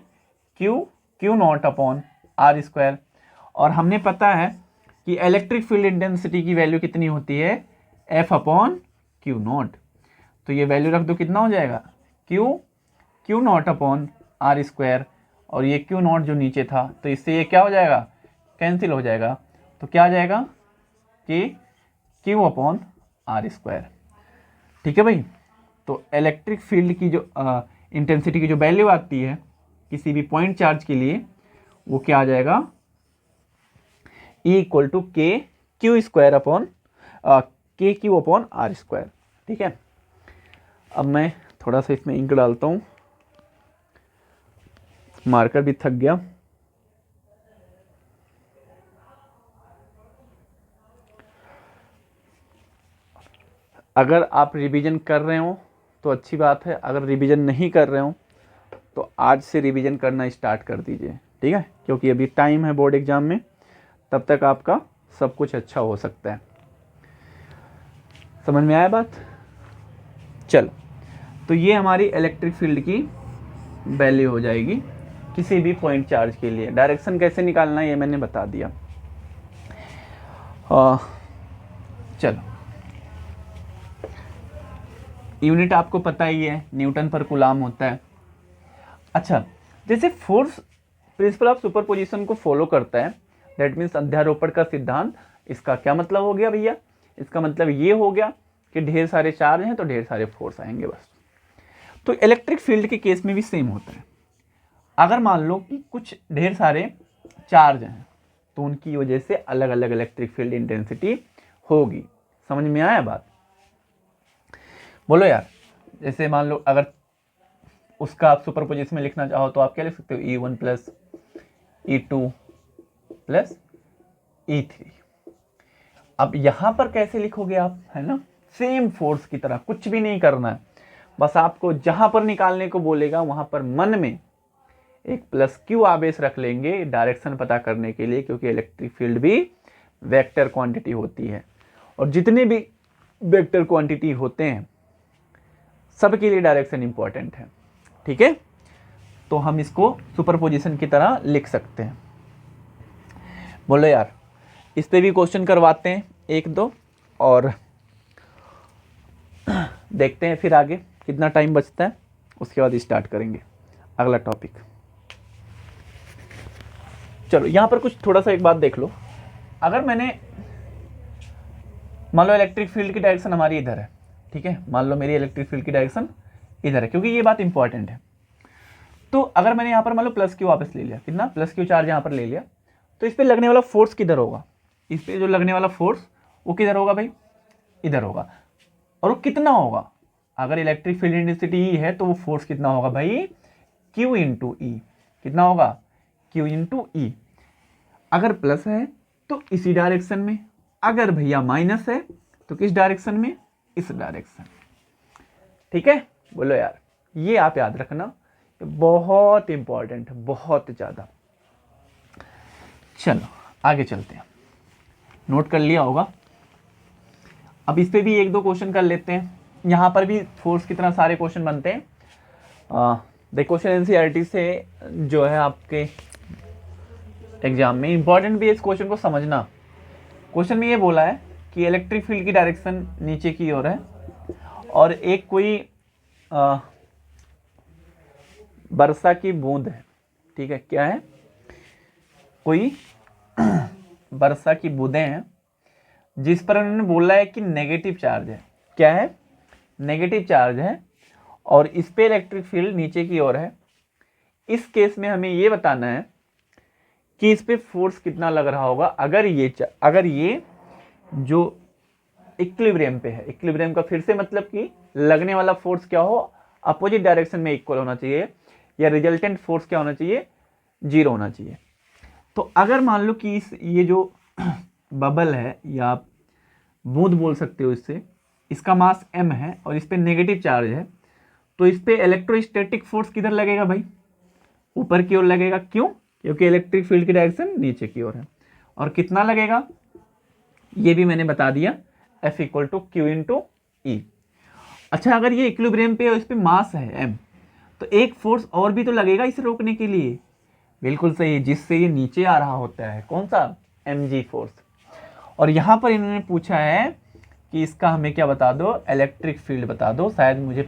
[SPEAKER 1] Q naught upon R square. और हमने पता है कि इलेक्ट्रिक फील्ड इंटेंसिटी की वैल्यू कितनी होती है, एफ अपॉन क्यू नॉट। तो ये वैल्यू रख दो, कितना हो जाएगा, Q naught upon R square, और ये क्यू नॉट जो नीचे था तो इससे ये क्या हो जाएगा, कैंसिल हो जाएगा। तो क्या आ जाएगा कि क्यू अपॉन आर स्क्वायर। ठीक है भाई, तो इलेक्ट्रिक फील्ड की जो इंटेंसिटी की जो वैल्यू आती है किसी भी पॉइंट चार्ज के लिए, वो क्या आ जाएगा, E equal to K Q square upon के क्यू अपॉन आर स्क्वायर। ठीक है, अब मैं थोड़ा सा इसमें इंक डालता हूँ, मार्कर भी थक गया। अगर आप रिवीजन कर रहे हो तो अच्छी बात है, अगर रिवीजन नहीं कर रहे हो तो आज से रिवीजन करना स्टार्ट कर दीजिए। ठीक है, क्योंकि अभी टाइम है बोर्ड एग्जाम में, तब तक आपका सब कुछ अच्छा हो सकता है। समझ में आया बात, चलो। तो ये हमारी इलेक्ट्रिक फील्ड की वैल्यू हो जाएगी किसी भी पॉइंट चार्ज के लिए। डायरेक्शन कैसे निकालना है ये मैंने बता दिया। चलो, यूनिट आपको पता ही है, न्यूटन पर कूलाम होता है। अच्छा, जैसे फोर्स प्रिंसिपल ऑफ सुपरपोजिशन को फॉलो करता है, दैट मीन्स अध्यारोपण का सिद्धांत, इसका क्या मतलब हो गया भैया, इसका मतलब ये हो गया कि ढेर सारे चार्ज हैं तो ढेर सारे फोर्स आएंगे बस। तो इलेक्ट्रिक फील्ड के केस में भी सेम होता है। अगर मान लो कि कुछ ढेर सारे चार्ज हैं तो उनकी वजह से अलग अलग इलेक्ट्रिक फील्ड इंटेंसिटी होगी। समझ में आया बात, बोलो यार। जैसे मान लो अगर उसका आप सुपरपोजिशन में लिखना चाहो तो आप क्या लिख सकते हो, E1 plus E2 plus E3। अब यहां पर कैसे लिखोगे आप, है ना, सेम फोर्स की तरह, कुछ भी नहीं करना है, बस आपको जहां पर निकालने को बोलेगा वहां पर मन में एक प्लस क्यू आवेश रख लेंगे डायरेक्शन पता करने के लिए, क्योंकि इलेक्ट्रिक फील्ड भी वेक्टर क्वांटिटी होती है, और जितने भी वेक्टर क्वांटिटी होते हैं सबके लिए डायरेक्शन इंपॉर्टेंट है। ठीक है, तो हम इसको सुपरपोजिशन की तरह लिख सकते हैं। बोलो यार, इस पे भी क्वेश्चन करवाते हैं एक दो, और देखते हैं फिर आगे कितना टाइम बचता है, उसके बाद स्टार्ट करेंगे अगला टॉपिक। चलो, यहां पर कुछ थोड़ा सा एक बात देख लो। अगर मैंने मान लो इलेक्ट्रिक फील्ड की डायरेक्शन हमारी इधर है, ठीक है, मान लो मेरी इलेक्ट्रिक फील्ड की डायरेक्शन इधर है, क्योंकि ये बात इंपॉर्टेंट है। तो अगर मैंने यहां पर मान लो प्लस क्यू वापस ले लिया, कितना प्लस क्यू चार्ज यहां पर ले लिया, तो इस पर लगने वाला फोर्स किधर होगा, इस पर जो लगने वाला फोर्स वो किधर होगा भाई, इधर होगा। और वो कितना होगा, अगर इलेक्ट्रिक फील्ड इंटेंसिटी ई है तो वो फोर्स कितना होगा भाई, क्यू इंटू ई। कितना होगा, क्यू इंटू ई। अगर प्लस है तो इसी डायरेक्शन में, अगर भैया माइनस है तो किस डायरेक्शन में, इस डायरेक्शन। ठीक है, बोलो यार, ये आप याद रखना, बहुत इंपॉर्टेंट है, बहुत ज्यादा। चलो आगे चलते हैं, नोट कर लिया होगा। अब इस पे भी एक दो क्वेश्चन कर लेते हैं। यहां पर भी फोर्स की तरह सारे क्वेश्चन बनते हैं। देख, क्वेश्चन एनसीईआरटी से जो है आपके एग्जाम में इंपॉर्टेंट भी है, इस क्वेश्चन को समझना। क्वेश्चन में ये बोला है कि इलेक्ट्रिक फील्ड की डायरेक्शन नीचे की ओर है, और एक कोई वर्षा की बूंद है। ठीक है, क्या है, कोई वर्षा की बूंदें हैं जिस पर उन्होंने बोला है कि नेगेटिव चार्ज है। क्या है, नेगेटिव चार्ज है, और इस पे इलेक्ट्रिक फील्ड नीचे की ओर है। इस केस में हमें ये बताना है कि इस पे फोर्स कितना लग रहा होगा, अगर ये जो इक्विलिब्रियम पे है, इक्विलिब्रियम का फिर से मतलब कि लगने वाला फोर्स क्या हो, अपोजिट डायरेक्शन में इक्वल होना चाहिए, या रिजल्टेंट फोर्स क्या होना चाहिए, 0 होना चाहिए। तो अगर मान लो कि ये जो बबल है, या बूंद बोल सकते हो इससे, इसका मास m है और इस पे नेगेटिव चार्ज है, तो इस पे इलेक्ट्रोस्टैटिक फोर्स किधर लगेगा भाई, ऊपर की ओर लगेगा। क्यों? क्योंकि इलेक्ट्रिक फील्ड की डायरेक्शन नीचे की ओर है। और कितना लगेगा ये भी मैंने बता दिया, F equal to Q into E. अच्छा, अगर ये इक्विलिब्रियम पे और इस पे मास है m, तो एक फोर्स और भी तो लगेगा इसे रोकने के लिए। बिल्कुल सही, जिससे ये नीचे आ रहा होता है, कौन सा, mg फोर्स। और यहाँ पर इन्होंने पूछा है कि इसका हमें क्या बता दो, इलेक्ट्रिक फील्ड बता दो। शायद मुझे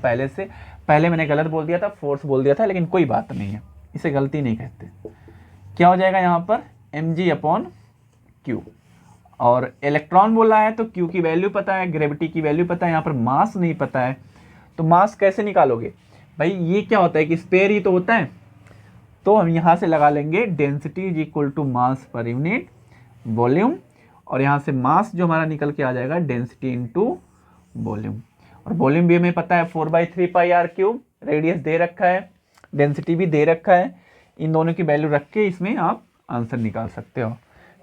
[SPEAKER 1] पहले मैंने गलत बोल दिया था, फोर्स बोल दिया था, लेकिन कोई बात नहीं है, इसे गलती नहीं कहते। क्या हो जाएगा यहाँ पर, mg अपॉन q। और इलेक्ट्रॉन बोला है तो q की वैल्यू पता है, ग्रेविटी की वैल्यू पता है, यहाँ पर मास नहीं पता है। तो मास कैसे निकालोगे भाई, ये क्या होता है कि स्पेयर ही तो होता है, तो हम यहाँ से लगा लेंगे density is equal to mass per unit volume, और यहाँ से मास जो हमारा निकल के आ जाएगा डेंसिटी इनटू वॉल्यूम। और वॉल्यूम भी हमें पता है 4/3 पाई आर क्यूब, रेडियस दे रखा है, डेंसिटी भी दे रखा है। इन दोनों की वैल्यू रख के इसमें आप आंसर निकाल सकते हो।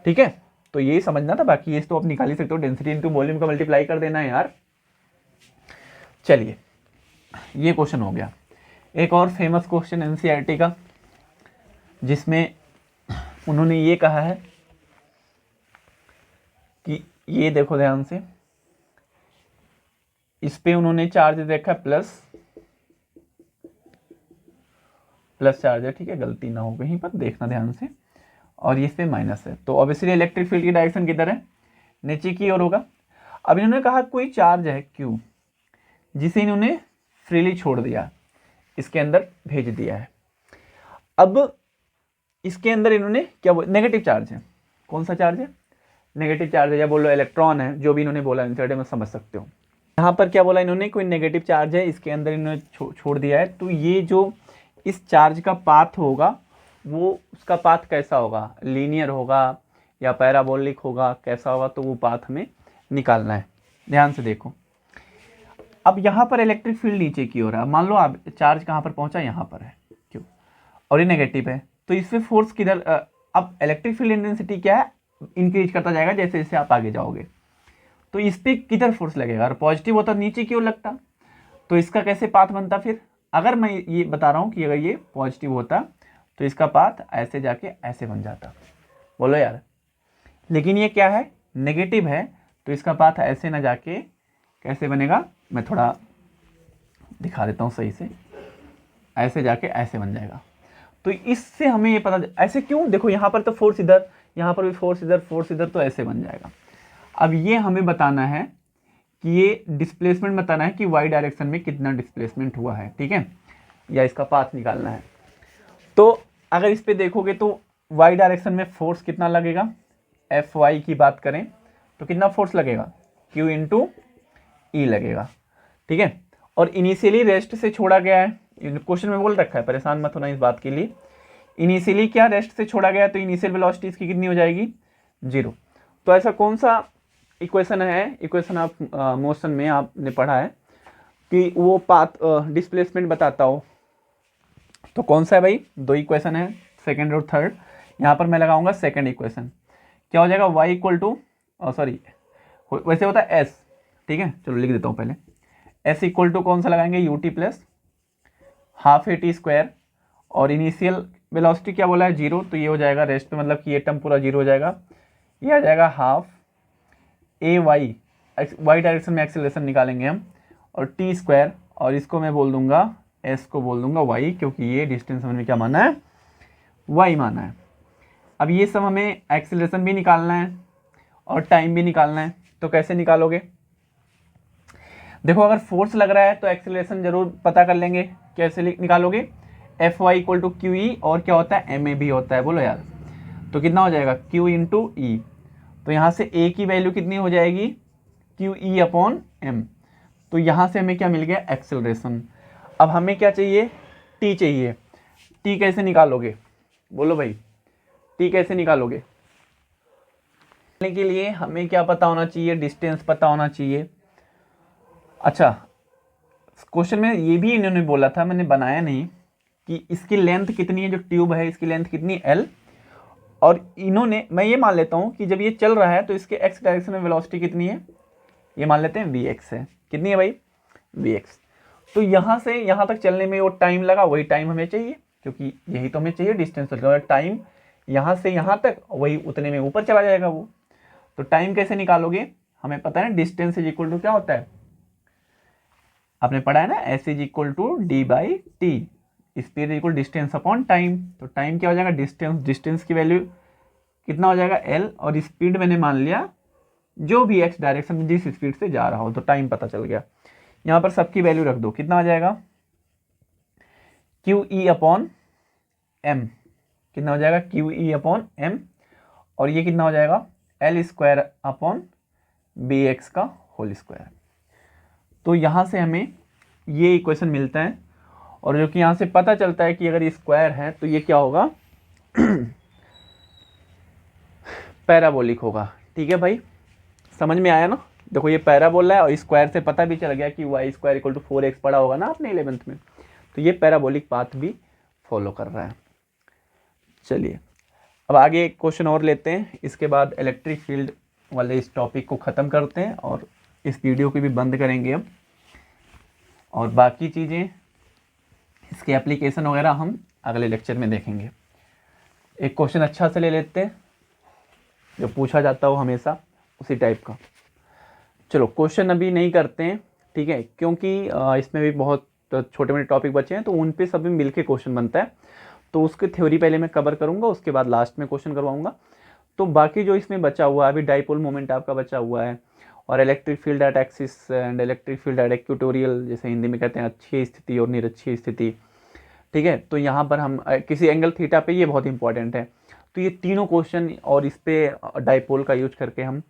[SPEAKER 1] ठीक है, तो यही समझना था, बाकी ये तो आप निकाल ही सकते हो, डेंसिटी इनटू वॉल्यूम का मल्टीप्लाई कर देना है यार। चलिए, ये क्वेश्चन हो गया। एक और फेमस क्वेश्चन एनसीईआरटी का, जिसमें उन्होंने ये कहा है कि ये देखो ध्यान से, इस पे उन्होंने चार्ज देखा प्लस चार्ज है, ठीक है, गलती ना हो कहीं पर, देखना ध्यान से। और ये इस पे माइनस है, तो ऑब्वियसली इलेक्ट्रिक फील्ड की डायरेक्शन किधर है, नीचे की ओर होगा। अब इन्होंने कहा कोई चार्ज है Q, जिसे इन्होंने फ्रीली छोड़ दिया, इसके अंदर भेज दिया है। अब इसके अंदर इन्होंने क्या नेगेटिव चार्ज है, कौन सा चार्ज है, नेगेटिव चार्ज है, या बोलो इलेक्ट्रॉन है, जो भी इन्होंने बोला इंसर्ट में समझ सकते हो। यहाँ पर क्या बोला इन्होंने, कोई नेगेटिव चार्ज है, इसके अंदर इन्होंने छोड़ दिया है। तो ये जो इस चार्ज का पाथ होगा, वो उसका पाथ कैसा होगा, लीनियर होगा या पैराबोलिक होगा, कैसा होगा, तो वो पाथ हमें निकालना है। ध्यान से देखो, अब यहाँ पर इलेक्ट्रिक फील्ड नीचे की ओर है। मान लो आप चार्ज कहाँ पर पहुँचा, यहाँ पर है, क्यों, और ये नेगेटिव है, तो इस पर फोर्स किधर, अब इलेक्ट्रिक फील्ड इंटेंसिटी क्या है, इंक्रीज करता जाएगा जैसे जैसे आप आगे जाओगे। तो इस पर किधर फोर्स लगेगा, और पॉजिटिव होता नीचे की ओर लगता, तो इसका कैसे पाथ बनता फिर। अगर मैं ये बता रहा हूँ कि अगर ये पॉजिटिव होता तो इसका पाथ ऐसे जाके ऐसे बन जाता, बोलो यार। लेकिन ये क्या है, नेगेटिव है, तो इसका पाथ ऐसे ना जाके कैसे बनेगा, मैं थोड़ा दिखा देता हूँ सही से, ऐसे जाके ऐसे बन जाएगा। तो इससे हमें ये पता, ऐसे क्यों, देखो यहाँ पर तो फोर्स इधर, यहाँ पर भी फोर्स इधर, तो ऐसे बन जाएगा। अब ये हमें बताना है कि ये डिस्प्लेसमेंट बताना है कि वाई डायरेक्शन में कितना डिस्प्लेसमेंट हुआ है, ठीक है, या इसका पाथ निकालना है। तो अगर इस पे देखोगे तो वाई डायरेक्शन में फोर्स कितना लगेगा, एफ वाई की बात करें तो कितना फोर्स लगेगा, क्यू इंटू ई लगेगा, ठीक है। और इनिशियली रेस्ट से छोड़ा गया है, क्वेश्चन में बोल रखा है, परेशान मत होना इस बात के लिए। इनिशियली क्या रेस्ट से छोड़ा गया, तो इनिशियल वेलोसिटी इसकी कितनी हो जाएगी, 0। तो ऐसा कौन सा इक्वेशन है, इक्वेशन आप मोशन में आपने पढ़ा है कि वो पाथ डिस्प्लेसमेंट बताता हो, तो कौन सा है भाई, 2 इक्वेशन है, सेकंड और थर्ड। यहाँ पर मैं लगाऊंगा सेकंड इक्वेशन, क्या हो जाएगा, y इक्वल टू, सॉरी वैसे होता है s, ठीक है, चलो लिख देता हूँ पहले, s इक्वल टू कौन सा लगाएंगे, ut plus half A T square, और इनिशियल वेलोसिटी क्या बोला है, 0, तो ये हो जाएगा रेस्ट पे, मतलब कि ये टर्म पूरा 0 हो जाएगा, ये आ जाएगा हाफ ए वाई डायरेक्शन में एक्सेलरेशन निकालेंगे हम, और टी स्क्वायर, और इसको मैं बोल दूंगा, एस को बोल दूंगा वाई, क्योंकि ये डिस्टेंस हमें क्या माना है, वाई माना है। अब ये सब हमें एक्सेलरेशन भी निकालना है और टाइम भी निकालना है, तो कैसे निकालोगे, देखो अगर फोर्स लग रहा है तो एक्सेलरेशन जरूर पता कर लेंगे, कैसे निकालोगे, F Y equal to Q E, और क्या होता है, एम ए भी होता है, बोलो यार, तो कितना हो जाएगा, क्यू इंटू ई, तो यहाँ से ए की वैल्यू कितनी हो जाएगी, क्यू ई अपॉन एम, तो यहाँ से हमें क्या मिल गया, एक्सेलरेशन। अब हमें क्या चाहिए, टी चाहिए, टी कैसे निकालोगे, बोलो भाई, टी कैसे निकालोगे, के लिए हमें क्या पता होना चाहिए, डिस्टेंस पता होना चाहिए। अच्छा, क्वेश्चन में ये भी इन्होंने बोला था, मैंने बनाया नहीं, कि इसकी लेंथ कितनी है, जो ट्यूब है इसकी लेंथ कितनी, एल, और इन्होंने, मैं ये मान लेता हूँ कि जब ये चल रहा है तो इसके एक्स डायरेक्शन में वेलोसिटी कितनी है, ये मान लेते हैं वी एक्स है, कितनी है भाई, वी एक्स। तो यहाँ से यहाँ तक चलने में वो टाइम लगा, वही टाइम हमें चाहिए, क्योंकि यही तो हमें चाहिए डिस्टेंस, टाइम यहाँ से यहाँ तक वही उतने में ऊपर चला जाएगा वो। तो टाइम कैसे निकालोगे, हमें पता है ना डिस्टेंस इज इक्वल टू क्या होता है, आपने पढ़ा है ना, S is equal to D by T, speed is equal distance upon time. तो टाइम क्या हो जाएगा, डिस्टेंस, डिस्टेंस की वैल्यू कितना हो जाएगा एल, और स्पीड मैंने मान लिया जो भी एक्स डायरेक्शन में जिस स्पीड से जा रहा हो, तो टाइम पता चल गया। यहाँ पर सबकी वैल्यू रख दो, कितना हो जाएगा क्यू ई अपॉन एम, कितना हो जाएगा क्यू ई अपॉन एम, और ये कितना हो जाएगा L square upon B X का होल स्क्वायर। तो यहाँ से हमें ये इक्वेशन मिलता है, और जो कि यहाँ से पता चलता है कि अगर ये स्क्वायर है तो ये क्या होगा पैराबोलिक होगा। ठीक है भाई, समझ में आया ना, देखो ये पैराबोला है और स्क्वायर से पता भी चल गया कि Y square equal to 4x पढ़ा होगा ना आपने 11th में, तो ये पैराबोलिक पाथ भी फॉलो कर रहा है। चलिए अब आगे एक क्वेश्चन और लेते हैं, इसके बाद इलेक्ट्रिक फील्ड वाले इस टॉपिक को ख़त्म करते हैं और इस वीडियो को भी बंद करेंगे अब, और बाकी चीज़ें इसके एप्लीकेशन वगैरह हम अगले लेक्चर में देखेंगे। एक क्वेश्चन अच्छा से ले लेते हैं जो पूछा जाता हो हमेशा उसी टाइप का। चलो क्वेश्चन अभी नहीं करते हैं, ठीक है, क्योंकि इसमें भी बहुत छोटे मोटे टॉपिक बचे हैं, तो उन पे सभी मिलके क्वेश्चन बनता है, तो उसकी थ्योरी पहले मैं कवर करूँगा, उसके बाद लास्ट में क्वेश्चन करवाऊँगा। तो बाकी जो इसमें बचा हुआ है अभी, डाइपोल मोमेंट आपका बचा हुआ है, और electric field at axis and electric field at equatorial, जैसे हिंदी में कहते हैं अच्छी स्थिति और निरक्षीय स्थिति। ठीक है, तो यहाँ पर हम किसी एंगल थीटा पे, ये बहुत इंपॉर्टेंट है। तो ये तीनों क्वेश्चन और इस पे डाइपोल का यूज करके हम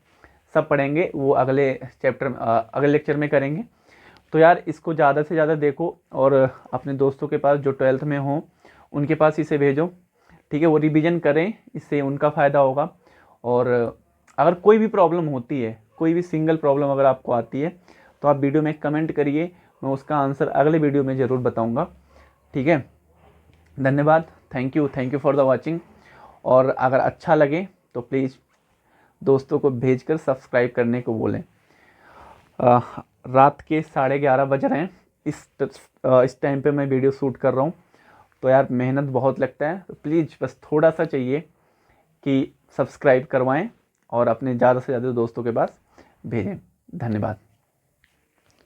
[SPEAKER 1] सब पढ़ेंगे, वो अगले चैप्टर अगले लेक्चर में करेंगे। तो यार इसको ज़्यादा से ज़्यादा देखो, और अपने दोस्तों के पास जो 12th में हो उनके पास इसे भेजो, ठीक है, वो रिवीजन करें, इससे उनका फ़ायदा होगा। और अगर कोई भी प्रॉब्लम होती है, कोई भी सिंगल प्रॉब्लम अगर आपको आती है, तो आप वीडियो में कमेंट करिए, मैं उसका आंसर अगले वीडियो में ज़रूर बताऊँगा। ठीक है, धन्यवाद, thank you for the watching. और अगर अच्छा लगे तो प्लीज़ दोस्तों को भेजकर सब्सक्राइब करने को बोलें। रात के 11:30 बज रहे हैं, इस टाइम पे मैं वीडियो शूट कर रहा हूँ, तो यार मेहनत बहुत लगता है, तो प्लीज़ बस थोड़ा सा चाहिए कि सब्सक्राइब करवाएं और अपने ज़्यादा से ज़्यादा दोस्तों के पास भेजें। धन्यवाद।